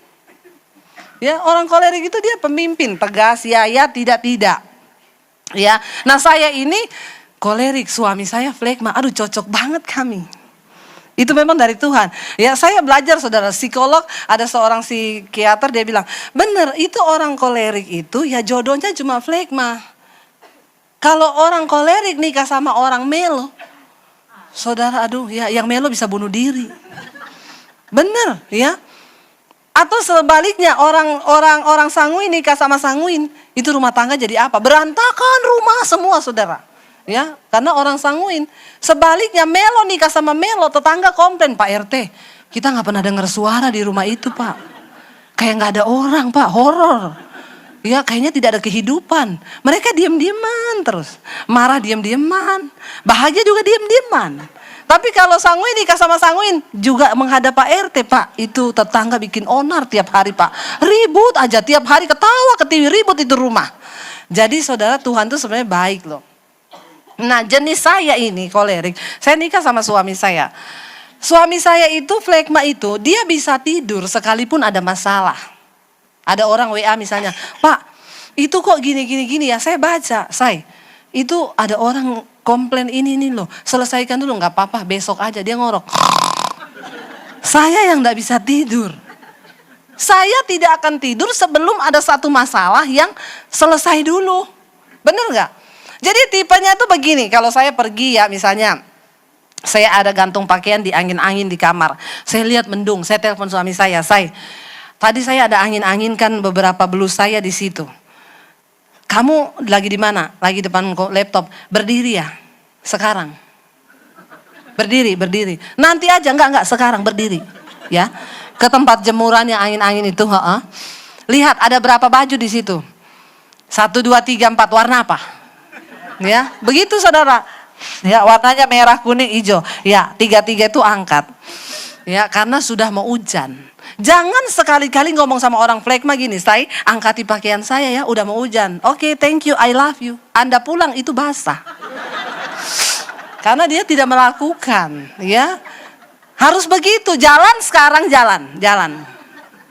Ya, orang kolerik itu dia pemimpin, tegas, ya, tidak. Ya, nah saya ini kolerik, suami saya flegma. Aduh, cocok banget kami. Itu memang dari Tuhan. Ya, saya belajar, saudara, psikolog, ada seorang psikiater, dia bilang, bener, itu orang kolerik itu ya jodohnya cuma flegma. Kalau orang kolerik nikah sama orang melo, saudara, aduh, ya yang melo bisa bunuh diri. Bener, ya. Atau sebaliknya, orang sanguin nikah sama sanguin, itu rumah tangga jadi apa? Berantakan rumah semua, saudara. Ya, karena orang sanguin. Sebaliknya, melo nikah sama melo, tetangga komplain, Pak RT, kita nggak pernah dengar suara di rumah itu, Pak. Kayak nggak ada orang, Pak, horor. Ya, kayaknya tidak ada kehidupan. Mereka diam-diaman terus, marah diam-diaman, bahagia juga diam-diaman. Tapi kalau sanguin nikah sama sanguin juga menghadap Pak RT, Pak, itu tetangga bikin onar tiap hari, Pak. Ribut aja tiap hari, ketawa ketiwi, ribut itu rumah. Jadi saudara, Tuhan tuh sebenarnya baik loh. Nah, jenis saya ini kolerik. Saya nikah sama suami saya. Suami saya itu flegma itu, dia bisa tidur sekalipun ada masalah. Ada orang WA misalnya, Pak, itu kok gini ya. Saya baca, itu ada orang komplain ini loh. Selesaikan dulu, nggak apa-apa, besok aja. Dia ngorok. Saya yang nggak bisa tidur. Saya tidak akan tidur sebelum ada satu masalah yang selesai dulu. Bener nggak? Jadi tipenya tuh begini, kalau saya pergi ya misalnya, saya ada gantung pakaian di angin-angin di kamar. Saya lihat mendung, saya telepon suami saya, tadi saya ada angin-angin kan beberapa blus saya di situ. Kamu lagi di mana? Lagi depan laptop. Berdiri ya? Sekarang. Berdiri. Nanti aja, enggak, sekarang berdiri. Ya. Ke tempat jemuran yang angin-angin itu, Lihat ada berapa baju di situ? 1, 2, 3, 4, warna apa? Ya, begitu saudara. Ya, warnanya merah, kuning, hijau. Ya, 3 itu angkat. Ya, karena sudah mau hujan. Jangan sekali-kali ngomong sama orang flegma gini, angkati pakaian saya ya, udah mau hujan. Oke, thank you, I love you. Anda pulang itu basah. Karena dia tidak melakukan, ya. Harus begitu, jalan sekarang jalan.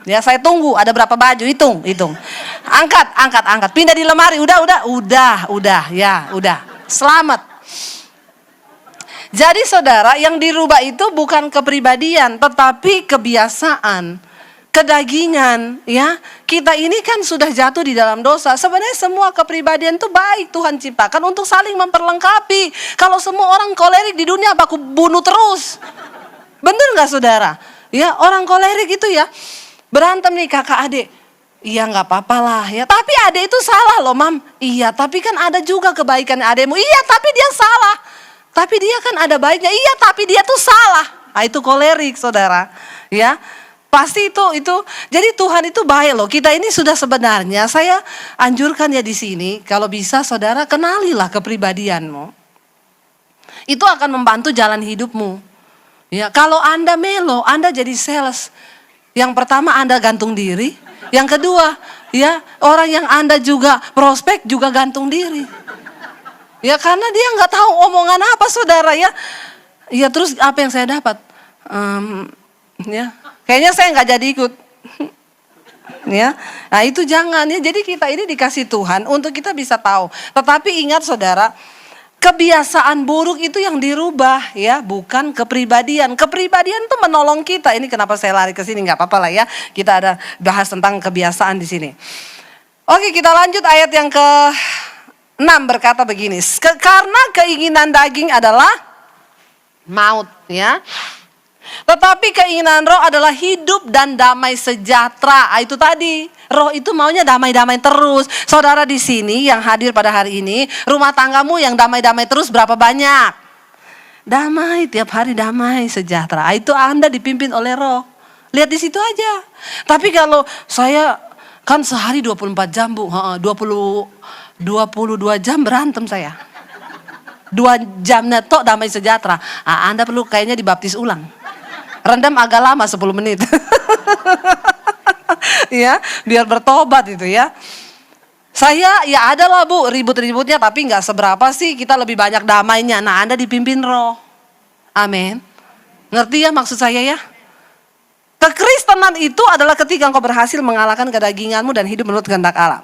Ya, saya tunggu, ada berapa baju, hitung. Angkat. Pindah di lemari, udah, ya, udah. Selamat. Jadi saudara, yang dirubah itu bukan kepribadian, tetapi kebiasaan, kedagingan, ya. Kita ini kan sudah jatuh di dalam dosa. Sebenarnya semua kepribadian itu baik Tuhan ciptakan untuk saling memperlengkapi. Kalau semua orang kolerik di dunia aku bunuh terus. Bener nggak saudara? Ya, orang kolerik itu ya berantem nih kakak adik. Iya nggak apa-apa lah ya. Tapi adik itu salah loh, Mam. Iya, tapi kan ada juga kebaikan adikmu. Iya, tapi dia salah. Tapi dia kan ada baiknya. Iya, tapi dia tuh salah. Nah, itu kolerik, saudara. Ya, pasti itu. Jadi Tuhan itu baik loh. Kita ini sudah sebenarnya, saya anjurkan ya di sini, kalau bisa saudara kenalilah kepribadianmu. Itu akan membantu jalan hidupmu. Ya, kalau Anda melo, Anda jadi sales. Yang pertama Anda gantung diri. Yang kedua, ya, orang yang Anda juga prospek juga gantung diri. Ya karena dia nggak tahu omongan apa saudara ya. Ya terus apa yang saya dapat? Ya, kayaknya saya nggak jadi ikut. Ya, nah itu jangan ya. Jadi kita ini dikasih Tuhan untuk kita bisa tahu. Tetapi ingat saudara, kebiasaan buruk itu yang dirubah ya, bukan kepribadian. Kepribadian itu menolong kita. Ini kenapa saya lari ke sini, nggak apa-apa lah ya. Kita ada bahas tentang kebiasaan di sini. Oke, kita lanjut ayat yang ke-6 berkata begini. Karena keinginan daging adalah maut ya. Tetapi keinginan roh adalah hidup dan damai sejahtera. Itu tadi, roh itu maunya damai-damai terus. Saudara di sini yang hadir pada hari ini, rumah tanggamu yang damai-damai terus berapa banyak? Damai, tiap hari damai sejahtera. Itu Anda dipimpin oleh roh. Lihat di situ aja. Tapi kalau saya kan sehari 24 jam Bu, 22 jam berantem saya. 2 jam netok damai sejahtera. Anda perlu kayaknya dibaptis ulang. Rendam agak lama 10 menit. Ya, biar bertobat itu ya. Saya ya ada lah Bu ribut-ributnya, tapi nggak seberapa sih, kita lebih banyak damainya. Nah Anda dipimpin roh. Amin. Ngerti ya maksud saya ya? Kekristenan itu adalah ketika engkau berhasil mengalahkan kedaginganmu dan hidup menurut kehendak Allah.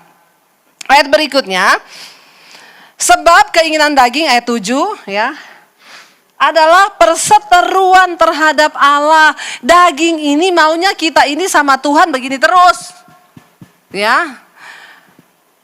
Ayat berikutnya, sebab keinginan daging ayat 7 ya, adalah perseteruan terhadap Allah. Daging ini maunya kita ini sama Tuhan begini terus. Ya.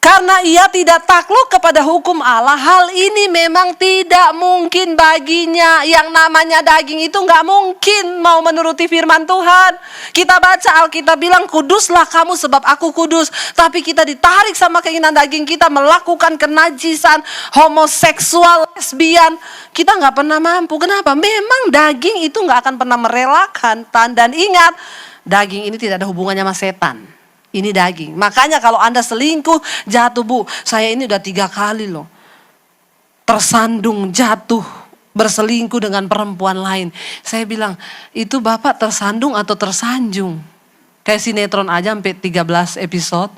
Karena ia tidak takluk kepada hukum Allah, hal ini memang tidak mungkin baginya. Yang namanya daging itu nggak mungkin mau menuruti firman Tuhan. Kita baca Alkitab bilang, kuduslah kamu sebab aku kudus. Tapi kita ditarik sama keinginan daging kita melakukan kenajisan, homoseksual, lesbian. Kita nggak pernah mampu. Kenapa? Memang daging itu nggak akan pernah merelakan. Dan ingat, daging ini tidak ada hubungannya sama setan. Ini daging. Makanya kalau Anda selingkuh, jatuh Bu. Saya ini udah 3 kali loh. Tersandung, jatuh, berselingkuh dengan perempuan lain. Saya bilang, itu Bapak tersandung atau tersanjung? Kayak sinetron aja sampai 13 episode.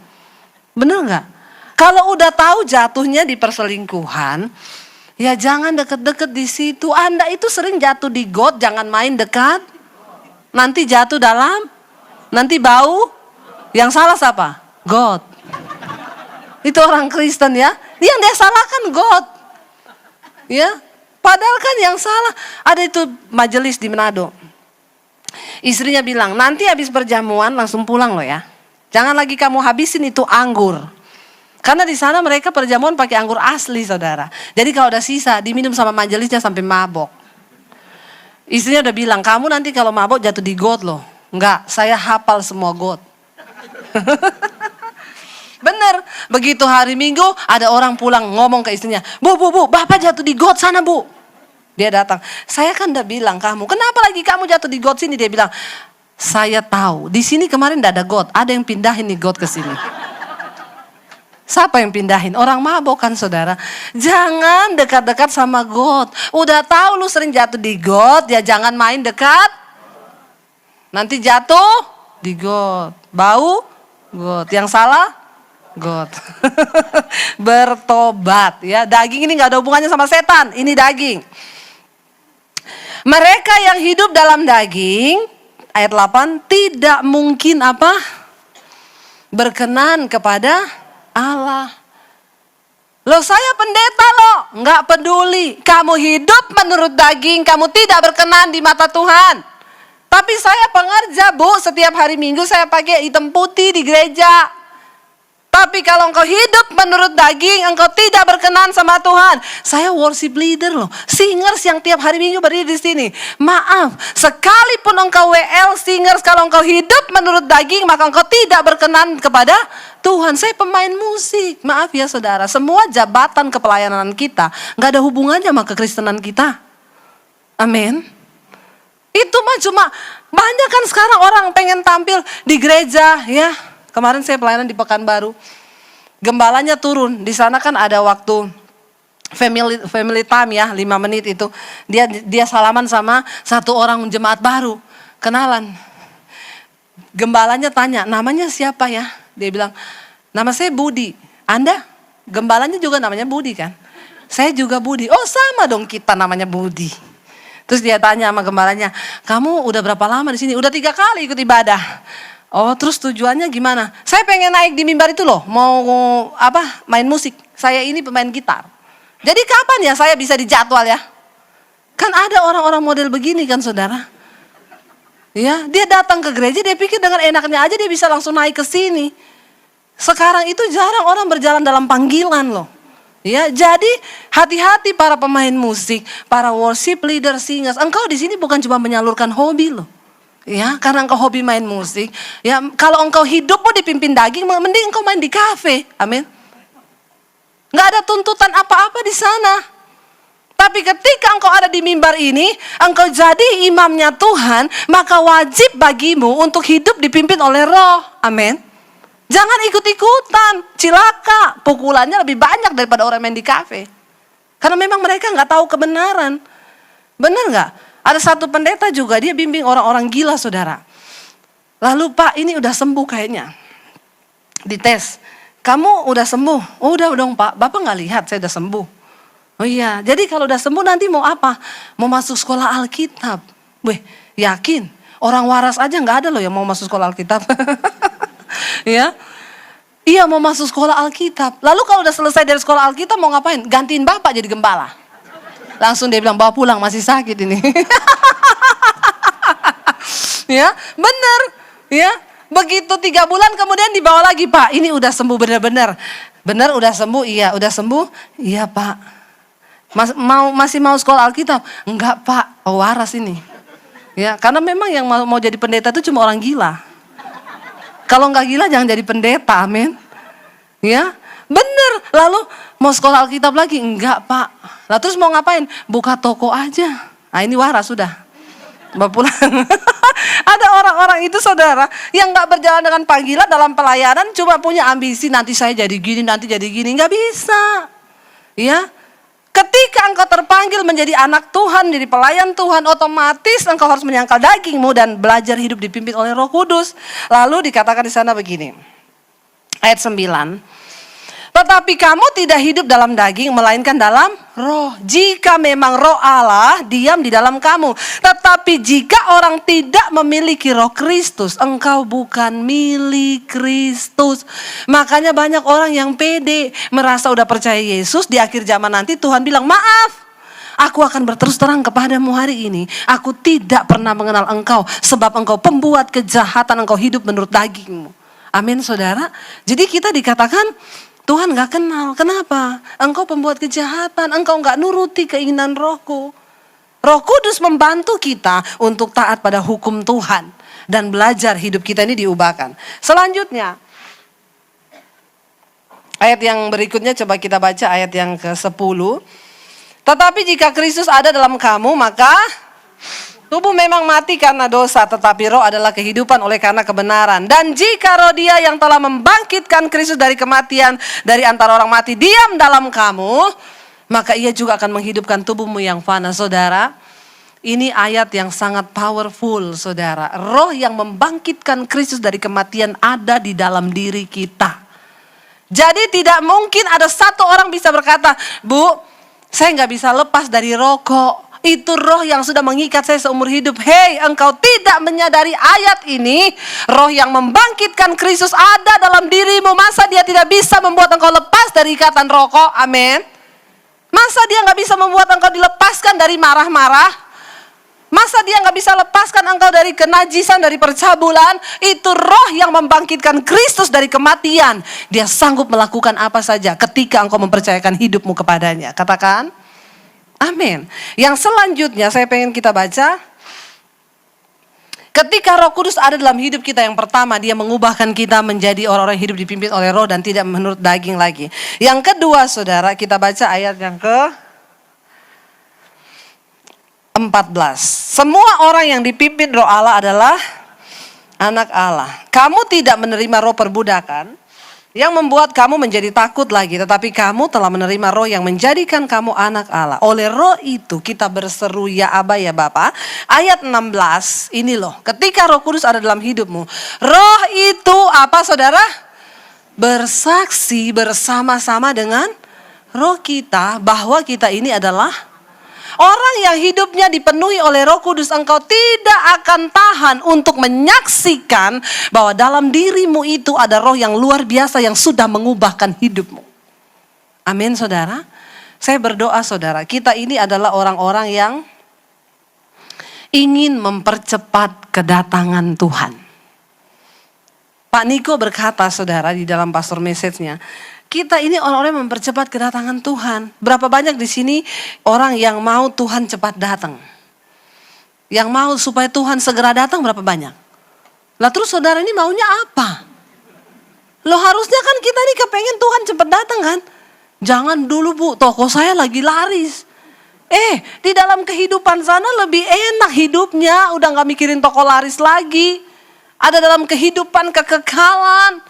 Bener gak? Kalau udah tahu jatuhnya di perselingkuhan, ya jangan deket-deket di situ. Anda itu sering jatuh di got, jangan main dekat. Nanti jatuh dalam, nanti bau. Yang salah siapa? God. Itu orang Kristen ya. Yang dia salahkan God. Ya. Padahal kan yang salah. Ada itu majelis di Manado. Istrinya bilang, nanti habis perjamuan langsung pulang loh ya. Jangan lagi kamu habisin itu anggur. Karena di sana mereka perjamuan pakai anggur asli saudara. Jadi kalau udah sisa diminum sama majelisnya sampai mabok. Istrinya udah bilang, kamu nanti kalau mabok jatuh di got loh. Enggak, saya hafal semua got. Bener, begitu hari Minggu ada orang pulang ngomong ke istrinya, Bu, Bapak jatuh di got sana Bu. Dia datang, saya kan udah bilang kamu, kenapa lagi kamu jatuh di got sini? Dia bilang, saya tahu, di sini kemarin udah ada got, ada yang pindahin nih got ke sini. Siapa yang pindahin? Orang mabok kan saudara. Jangan dekat-dekat sama got. Udah tahu lu sering jatuh di got, ya jangan main dekat. Nanti jatuh di got, bau got, yang salah got. Bertobat ya. Daging ini gak ada hubungannya sama setan. Ini daging. Mereka yang hidup dalam daging, ayat 8, tidak mungkin apa? Berkenan kepada Allah. Loh saya pendeta loh. Gak peduli. Kamu hidup menurut daging, kamu tidak berkenan di mata Tuhan. Tapi saya pengerja Bu, setiap hari Minggu saya pakai hitam putih di gereja. Tapi kalau engkau hidup menurut daging, engkau tidak berkenan sama Tuhan. Saya worship leader loh, singers yang tiap hari Minggu berdiri di sini. Maaf, sekalipun engkau WL singers, kalau engkau hidup menurut daging, maka engkau tidak berkenan kepada Tuhan. Saya pemain musik, maaf ya saudara. Semua jabatan kepelayanan kita nggak ada hubungannya sama kekristenan kita. Amin. Itu mah cuma banyak kan sekarang orang pengen tampil di gereja ya. Kemarin saya pelayanan di Pekanbaru. Gembalanya turun. Di sana kan ada waktu family time ya, 5 menit itu. Dia salaman sama satu orang jemaat baru. Kenalan. Gembalanya tanya, namanya siapa ya? Dia bilang, nama saya Budi. Anda? Gembalanya juga namanya Budi kan? Saya juga Budi. Oh sama dong kita namanya Budi. Terus dia tanya sama gembalanya, kamu udah berapa lama di sini? Udah 3 kali ikut ibadah. Oh terus tujuannya gimana? Saya pengen naik di mimbar itu loh, mau main musik. Saya ini pemain gitar. Jadi kapan ya saya bisa dijadwal ya? Kan ada orang-orang model begini kan saudara. Ya, dia datang ke gereja, dia pikir dengan enaknya aja dia bisa langsung naik ke sini. Sekarang itu jarang orang berjalan dalam panggilan loh. Ya, jadi hati-hati para pemain musik, para worship leader, singers. Engkau di sini bukan cuma menyalurkan hobi loh. Ya, karena engkau hobi main musik. Ya, kalau engkau hidupmu dipimpin daging, mending engkau main di kafe. Amin. Nggak ada tuntutan apa-apa di sana. Tapi ketika engkau ada di mimbar ini, engkau jadi imamnya Tuhan, maka wajib bagimu untuk hidup dipimpin oleh Roh. Amin. Jangan ikut-ikutan, cilaka, pukulannya lebih banyak daripada orang main di kafe. Karena memang mereka nggak tahu kebenaran. Benar nggak? Ada satu pendeta juga, dia bimbing orang-orang gila saudara. Lalu Pak ini udah sembuh kayaknya. Dites, kamu udah sembuh? Oh udah dong Pak, Bapak nggak lihat saya udah sembuh. Oh iya, jadi kalau udah sembuh nanti mau apa? Mau masuk sekolah Alkitab. Weh, yakin? Orang waras aja nggak ada loh yang mau masuk sekolah Alkitab. Ya, iya mau masuk sekolah Alkitab. Lalu kalau udah selesai dari sekolah Alkitab mau ngapain? Gantiin Bapak jadi gembala. Langsung dia bilang bawa pulang masih sakit ini. Ya, benar. Ya, begitu 3 bulan kemudian dibawa lagi Pak. Ini udah sembuh benar-benar. Benar udah sembuh? Iya, udah sembuh. Iya Pak. Masih mau sekolah Alkitab? Enggak Pak, waras ini. Ya, karena memang yang mau jadi pendeta itu cuma orang gila. Kalau enggak gila jangan jadi pendeta, amin. Ya, bener. Lalu mau sekolah Alkitab lagi? Enggak Pak. Lah terus mau ngapain? Buka toko aja. Nah ini waras sudah. Bawa pulang. Ada orang-orang itu saudara yang gak berjalan dengan panggilan dalam pelayanan, cuma punya ambisi nanti saya jadi gini, nanti jadi gini. Gak bisa. Ya. Ketika engkau terpanggil menjadi anak Tuhan, menjadi pelayan Tuhan, otomatis engkau harus menyangkal dagingmu dan belajar hidup dipimpin oleh Roh Kudus. Lalu dikatakan di sana begini. Ayat 9. Tetapi kamu tidak hidup dalam daging, melainkan dalam roh. Jika memang roh Allah diam di dalam kamu. Tetapi jika orang tidak memiliki roh Kristus, engkau bukan milik Kristus. Makanya banyak orang yang pede, merasa udah percaya Yesus, di akhir zaman nanti Tuhan bilang, maaf, aku akan berterus terang kepadamu hari ini. Aku tidak pernah mengenal engkau, sebab engkau pembuat kejahatan, engkau hidup menurut dagingmu. Amin saudara. Jadi kita dikatakan, Tuhan gak kenal. Kenapa? Engkau pembuat kejahatan. Engkau gak nuruti keinginan Rohku. Roh Kudus membantu kita untuk taat pada hukum Tuhan. Dan belajar hidup kita ini diubahkan. Selanjutnya. Ayat yang berikutnya coba kita baca ayat yang ke-10. Tetapi jika Kristus ada dalam kamu, maka tubuh memang mati karena dosa, tetapi roh adalah kehidupan oleh karena kebenaran. Dan jika roh Dia yang telah membangkitkan Kristus dari kematian, dari antara orang mati, diam dalam kamu, maka Ia juga akan menghidupkan tubuhmu yang fana. Saudara, ini ayat yang sangat powerful saudara. Roh yang membangkitkan Kristus dari kematian ada di dalam diri kita. Jadi tidak mungkin ada satu orang bisa berkata, Bu, saya gak bisa lepas dari rokok. Itu roh yang sudah mengikat saya seumur hidup. Hei, engkau tidak menyadari ayat ini. Roh yang membangkitkan Kristus ada dalam dirimu. Masa Dia tidak bisa membuat engkau lepas dari ikatan rokok? Amin. Masa Dia gak bisa membuat engkau dilepaskan dari marah-marah? Masa Dia gak bisa lepaskan engkau dari kenajisan, dari percabulan? Itu roh yang membangkitkan Kristus dari kematian. Dia sanggup melakukan apa saja ketika engkau mempercayakan hidupmu kepadanya. Katakan amin. Yang selanjutnya saya pengen kita baca. Ketika Roh Kudus ada dalam hidup kita, yang pertama Dia mengubahkan kita menjadi orang-orang yang hidup dipimpin oleh roh dan tidak menurut daging lagi. Yang kedua saudara, kita baca ayat yang ke-14. Semua orang yang dipimpin roh Allah adalah anak Allah. Kamu tidak menerima roh perbudakan yang membuat kamu menjadi takut lagi, tetapi kamu telah menerima roh yang menjadikan kamu anak Allah. Oleh roh itu kita berseru, ya Aba, ya Bapa. Ayat 16, ini loh. Ketika Roh Kudus ada dalam hidupmu, roh itu apa saudara? Bersaksi bersama-sama dengan roh kita bahwa kita ini adalah orang yang hidupnya dipenuhi oleh Roh Kudus. Engkau tidak akan tahan untuk menyaksikan bahwa dalam dirimu itu ada roh yang luar biasa yang sudah mengubahkan hidupmu. Amin, saudara. Saya berdoa, saudara, kita ini adalah orang-orang yang ingin mempercepat kedatangan Tuhan. Pak Niko berkata, saudara, di dalam pastor message-nya, kita ini orang-orang yang mempercepat kedatangan Tuhan. Berapa banyak di sini orang yang mau Tuhan cepat datang? Yang mau supaya Tuhan segera datang berapa banyak? Lah terus saudara ini maunya apa? Loh harusnya kan kita ini kepengen Tuhan cepat datang kan? Jangan dulu Bu, toko saya lagi laris. Di dalam kehidupan sana lebih enak hidupnya. Udah gak mikirin toko laris lagi. Ada dalam kehidupan kekekalan.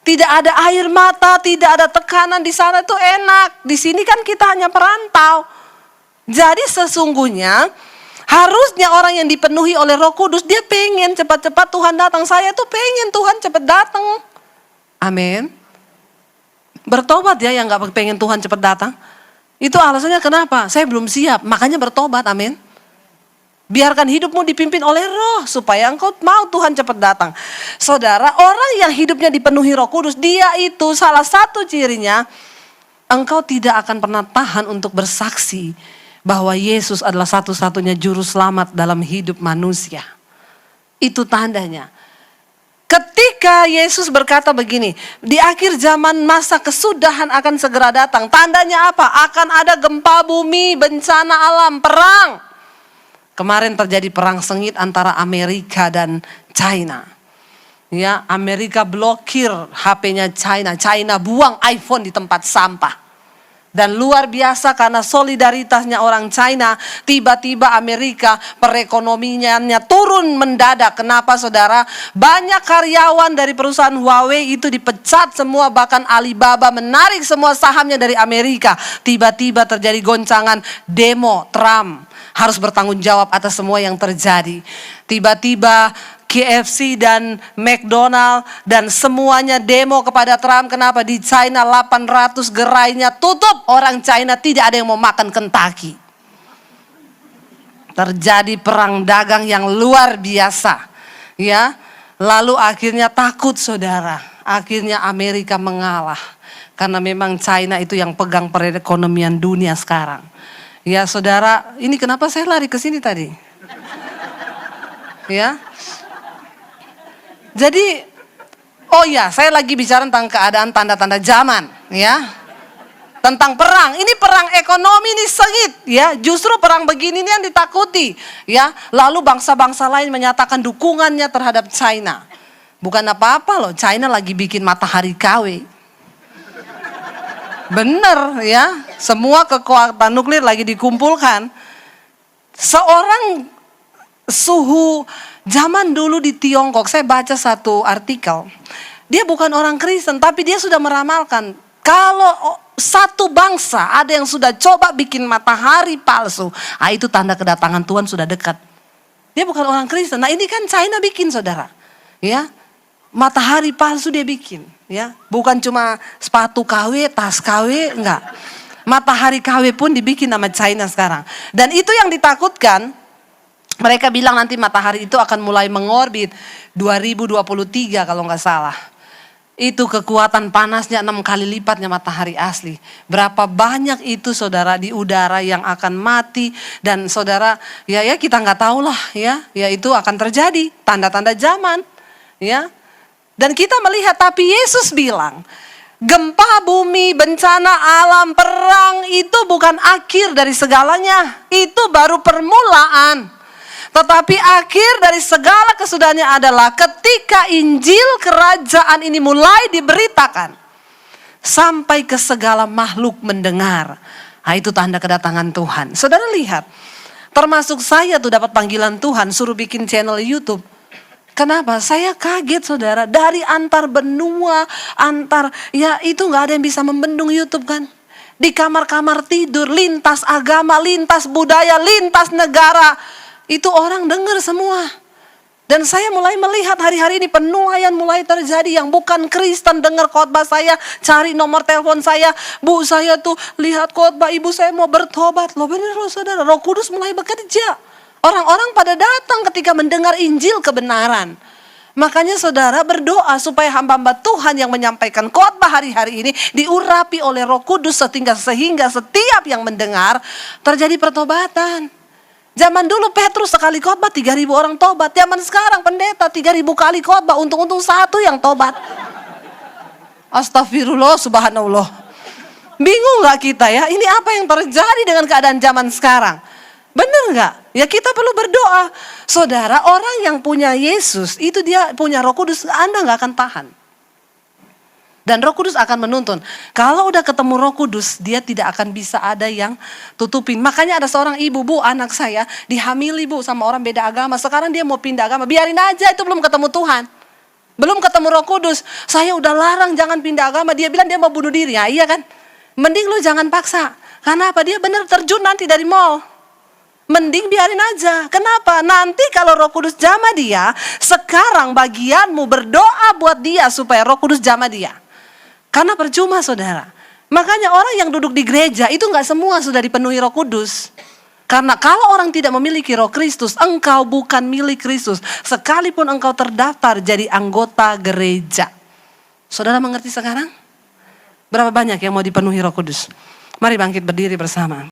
Tidak ada air mata, tidak ada tekanan di sana, itu enak. Di sini kan kita hanya perantau. Jadi sesungguhnya harusnya orang yang dipenuhi oleh Roh Kudus, dia pengen cepat-cepat Tuhan datang. Saya tuh pengen Tuhan cepat datang. Amin. Bertobat ya yang gak pengen Tuhan cepat datang. Itu alasannya kenapa? Saya belum siap, makanya bertobat, amin. Biarkan hidupmu dipimpin oleh roh, supaya engkau mau Tuhan cepat datang. Saudara, orang yang hidupnya dipenuhi Roh Kudus, dia itu salah satu cirinya, engkau tidak akan pernah tahan untuk bersaksi bahwa Yesus adalah satu-satunya juru selamat dalam hidup manusia. Itu tandanya. Ketika Yesus berkata begini, di akhir zaman masa kesudahan akan segera datang. Tandanya apa? Akan ada gempa bumi, bencana alam, perang. Kemarin terjadi perang sengit antara Amerika dan China. Ya, Amerika blokir HP-nya China. China buang iPhone di tempat sampah. Dan luar biasa karena solidaritasnya orang China, tiba-tiba Amerika perekonomiannya turun mendadak. Kenapa saudara? Banyak karyawan dari perusahaan Huawei itu dipecat semua, bahkan Alibaba menarik semua sahamnya dari Amerika. Tiba-tiba terjadi goncangan demo, Trump harus bertanggung jawab atas semua yang terjadi. Tiba-tiba KFC dan McDonald dan semuanya demo kepada Trump. Kenapa? Di China 800 gerainya tutup. Orang China tidak ada yang mau makan Kentucky. Terjadi perang dagang yang luar biasa. Ya, lalu akhirnya takut saudara. Akhirnya Amerika mengalah. Karena memang China itu yang pegang perekonomian dunia sekarang. Ya saudara, ini kenapa saya lari ke sini tadi? Ya. Jadi, oh ya, saya lagi bicara tentang keadaan tanda-tanda zaman, ya. Tentang perang, ini perang ekonomi ini sengit, ya. Justru perang begini ini yang ditakuti, ya. Lalu bangsa-bangsa lain menyatakan dukungannya terhadap China. Bukan apa-apa loh, China lagi bikin matahari KW. Bener, ya. Semua kekuatan nuklir lagi dikumpulkan. Seorang suhu zaman dulu di Tiongkok, saya baca satu artikel. Dia bukan orang Kristen, tapi dia sudah meramalkan kalau satu bangsa ada yang sudah coba bikin matahari palsu, itu tanda kedatangan Tuhan sudah dekat. Dia bukan orang Kristen. Nah ini kan China bikin saudara, ya matahari palsu dia bikin, ya bukan cuma sepatu KW, tas KW, enggak. Matahari KW pun dibikin sama China sekarang. Dan itu yang ditakutkan. Mereka bilang nanti matahari itu akan mulai mengorbit 2023 kalau nggak salah. Itu kekuatan panasnya 6 kali lipatnya matahari asli. Berapa banyak itu saudara di udara yang akan mati. Dan saudara ya kita nggak tahu lah ya itu akan terjadi. Tanda-tanda zaman ya. Dan kita melihat tapi Yesus bilang gempa bumi, bencana alam, perang itu bukan akhir dari segalanya. Itu baru permulaan. Tetapi akhir dari segala kesudahannya adalah ketika Injil kerajaan ini mulai diberitakan. Sampai ke segala makhluk mendengar. Nah itu tanda kedatangan Tuhan. Saudara lihat. Termasuk saya tuh dapat panggilan Tuhan suruh bikin channel YouTube. Kenapa? Saya kaget saudara. Dari antar benua, ya itu gak ada yang bisa membendung YouTube kan. Di kamar-kamar tidur, lintas agama, lintas budaya, lintas negara. Itu orang dengar semua. Dan saya mulai melihat hari-hari ini penuaian mulai terjadi. Yang bukan Kristen dengar khotbah saya, cari nomor telepon saya. Bu, saya tuh lihat khotbah ibu, saya mau bertobat. Loh benar loh saudara, Roh Kudus mulai bekerja. Orang-orang pada datang ketika mendengar Injil kebenaran. Makanya saudara berdoa supaya hamba-hamba Tuhan yang menyampaikan khotbah hari-hari ini diurapi oleh Roh Kudus sehingga setiap yang mendengar terjadi pertobatan. Zaman dulu Petrus sekali khotbah 3.000 orang tobat. Zaman sekarang pendeta 3.000 kali khotbah, untung-untung satu yang tobat. Astagfirullah, subhanallah. Bingung gak kita ya? Ini apa yang terjadi dengan keadaan zaman sekarang? Bener gak? Ya kita perlu berdoa. Saudara, orang yang punya Yesus, itu dia punya Roh Kudus, Anda gak akan tahan. Dan Roh Kudus akan menuntun. Kalau udah ketemu Roh Kudus, dia tidak akan bisa ada yang tutupin. Makanya ada seorang ibu, bu, anak saya dihamili bu sama orang beda agama. Sekarang dia mau pindah agama, biarin aja, itu belum ketemu Tuhan. Belum ketemu Roh Kudus. Saya udah larang jangan pindah agama. Dia bilang dia mau bunuh diri, ya iya kan? Mending lu jangan paksa. Karena apa? Dia benar terjun nanti dari mall. Mending biarin aja. Kenapa? Nanti kalau Roh Kudus jamah dia, sekarang bagianmu berdoa buat dia supaya Roh Kudus jamah dia. Karena percuma saudara. Makanya orang yang duduk di gereja itu gak semua sudah dipenuhi Roh Kudus. Karena kalau orang tidak memiliki Roh Kristus, engkau bukan milik Kristus. Sekalipun engkau terdaftar jadi anggota gereja. Saudara mengerti sekarang? Berapa banyak yang mau dipenuhi Roh Kudus? Mari bangkit berdiri bersama.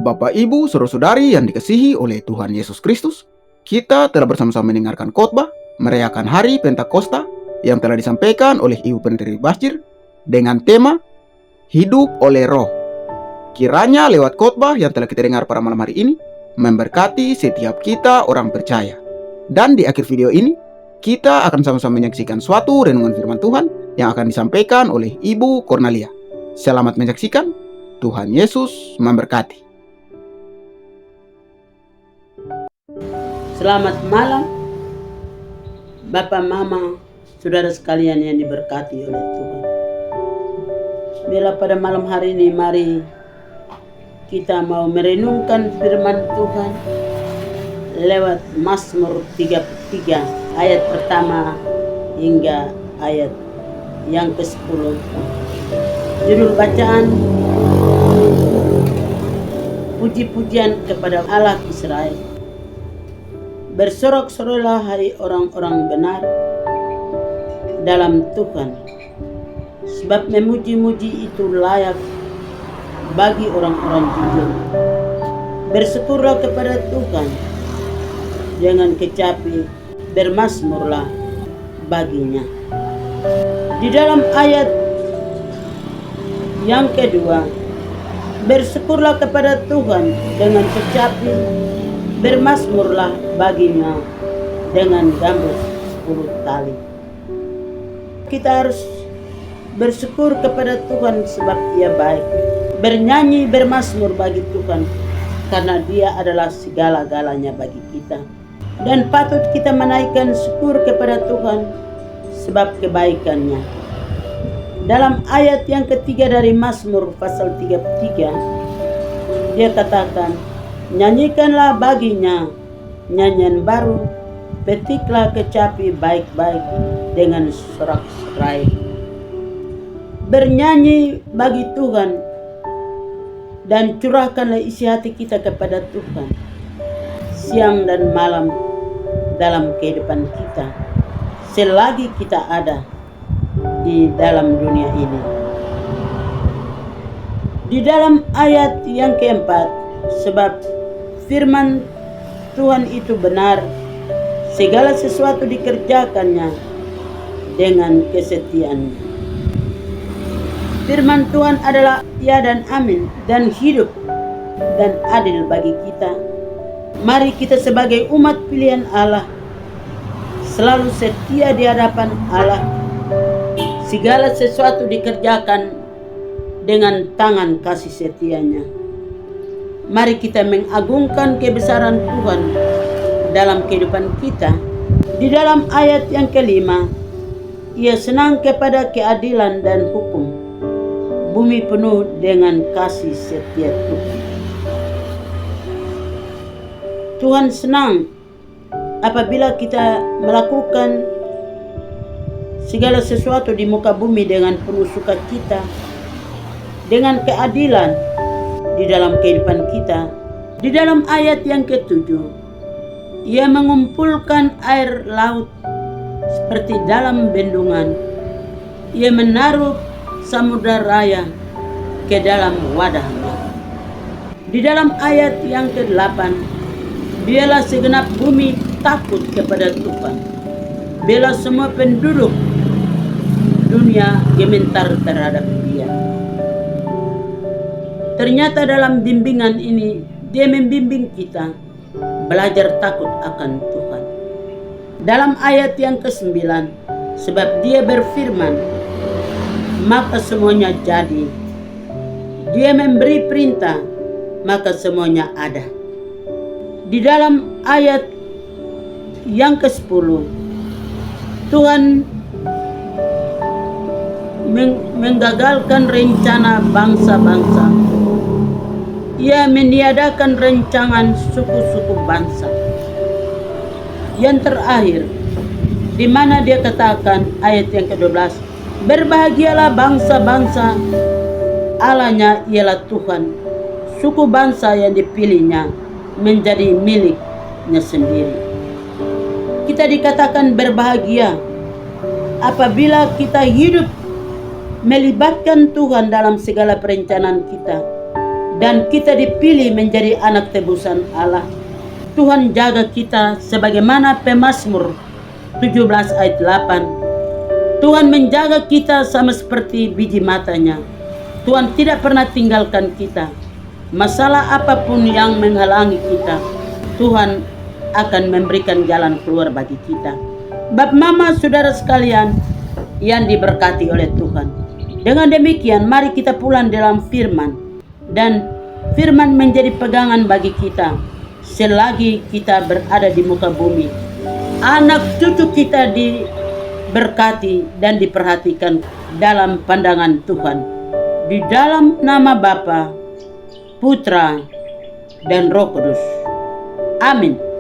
Bapak, Ibu, saudara-saudari yang dikasihi oleh Tuhan Yesus Kristus, kita telah bersama-sama mendengarkan khotbah merayakan Hari Pentakosta yang telah disampaikan oleh Ibu Pendeta Basjir dengan tema Hidup oleh Roh. Kiranya lewat khotbah yang telah kita dengar pada malam hari ini memberkati setiap kita orang percaya. Dan di akhir video ini kita akan sama-sama menyaksikan suatu renungan firman Tuhan yang akan disampaikan oleh Ibu Cornelia. Selamat menyaksikan. Tuhan Yesus memberkati. Selamat malam Bapak, Mama, saudara sekalian yang diberkati oleh Tuhan. Bila pada malam hari ini mari kita mau merenungkan firman Tuhan lewat Mazmur 33 ayat pertama hingga ayat yang ke-10. Judul bacaan puji-pujian kepada Allah Israel. Bersorak-sorailah hai orang-orang benar dalam Tuhan, sebab memuji-muji itu layak bagi orang-orang jujur. Bersyukurlah kepada Tuhan, jangan kecapi, bermazmurlah baginya. Di dalam ayat yang kedua, bersyukurlah kepada Tuhan dengan kecapi, bermazmurlah baginya dengan gambus 10 tali. Kita harus bersyukur kepada Tuhan sebab Dia baik. Bernyanyi, bermazmur bagi Tuhan karena Dia adalah segala-galanya bagi kita. Dan patut kita menaikkan syukur kepada Tuhan sebab kebaikannya. Dalam ayat yang ketiga dari Mazmur pasal 33, dia katakan, nyanyikanlah baginya nyanyian baru, petiklah kecapi baik-baik dengan sorak-sorai. Bernyanyi bagi Tuhan dan curahkanlah isi hati kita kepada Tuhan siang dan malam dalam kehidupan kita selagi kita ada di dalam dunia ini. Di dalam ayat yang keempat, sebab firman Tuhan itu benar, segala sesuatu dikerjakannya dengan kesetiaannya. Firman Tuhan adalah ya dan amin, dan hidup dan adil bagi kita. Mari kita sebagai umat pilihan Allah selalu setia di hadapan Allah. Segala sesuatu dikerjakan dengan tangan kasih setianya. Mari kita mengagungkan kebesaran Tuhan dalam kehidupan kita. Di dalam ayat yang kelima, Ia senang kepada keadilan dan hukum. Bumi penuh dengan kasih setia Tuhan. Tuhan senang apabila kita melakukan segala sesuatu di muka bumi dengan penuh sukacita, dengan keadilan di dalam kehidupan kita. Di dalam ayat yang ke-7, Ia mengumpulkan air laut seperti dalam bendungan. Ia menaruh samudra raya ke dalam wadahnya. Di dalam ayat yang ke-8, biarlah segenap bumi takut kepada Tuhan. Biarlah semua penduduk dunia gemetar terhadap Dia. Ternyata dalam bimbingan ini, Dia membimbing kita belajar takut akan Tuhan. Dalam ayat yang ke-9, sebab Dia berfirman, maka semuanya jadi. Dia memberi perintah, maka semuanya ada. Di dalam ayat yang ke-10, Tuhan menggagalkan rencana bangsa-bangsa. Ia meniadakan rancangan suku-suku bangsa. Yang terakhir, di mana Dia katakan ayat yang ke-12, berbahagialah bangsa-bangsa, Allahnya ialah Tuhan, suku bangsa yang dipilihnya menjadi miliknya sendiri. Kita dikatakan berbahagia apabila kita hidup melibatkan Tuhan dalam segala perencanaan kita, dan kita dipilih menjadi anak tebusan Allah. Tuhan jaga kita sebagaimana Pemazmur 17 ayat 8. Tuhan menjaga kita sama seperti biji matanya. Tuhan tidak pernah tinggalkan kita. Masalah apapun yang menghalangi kita, Tuhan akan memberikan jalan keluar bagi kita. Bab mama saudara sekalian yang diberkati oleh Tuhan. Dengan demikian mari kita pulang dalam firman, dan firman menjadi pegangan bagi kita selagi kita berada di muka bumi. Anak cucu kita diberkati dan diperhatikan dalam pandangan Tuhan. Di dalam nama Bapa, Putra, dan Roh Kudus. Amin.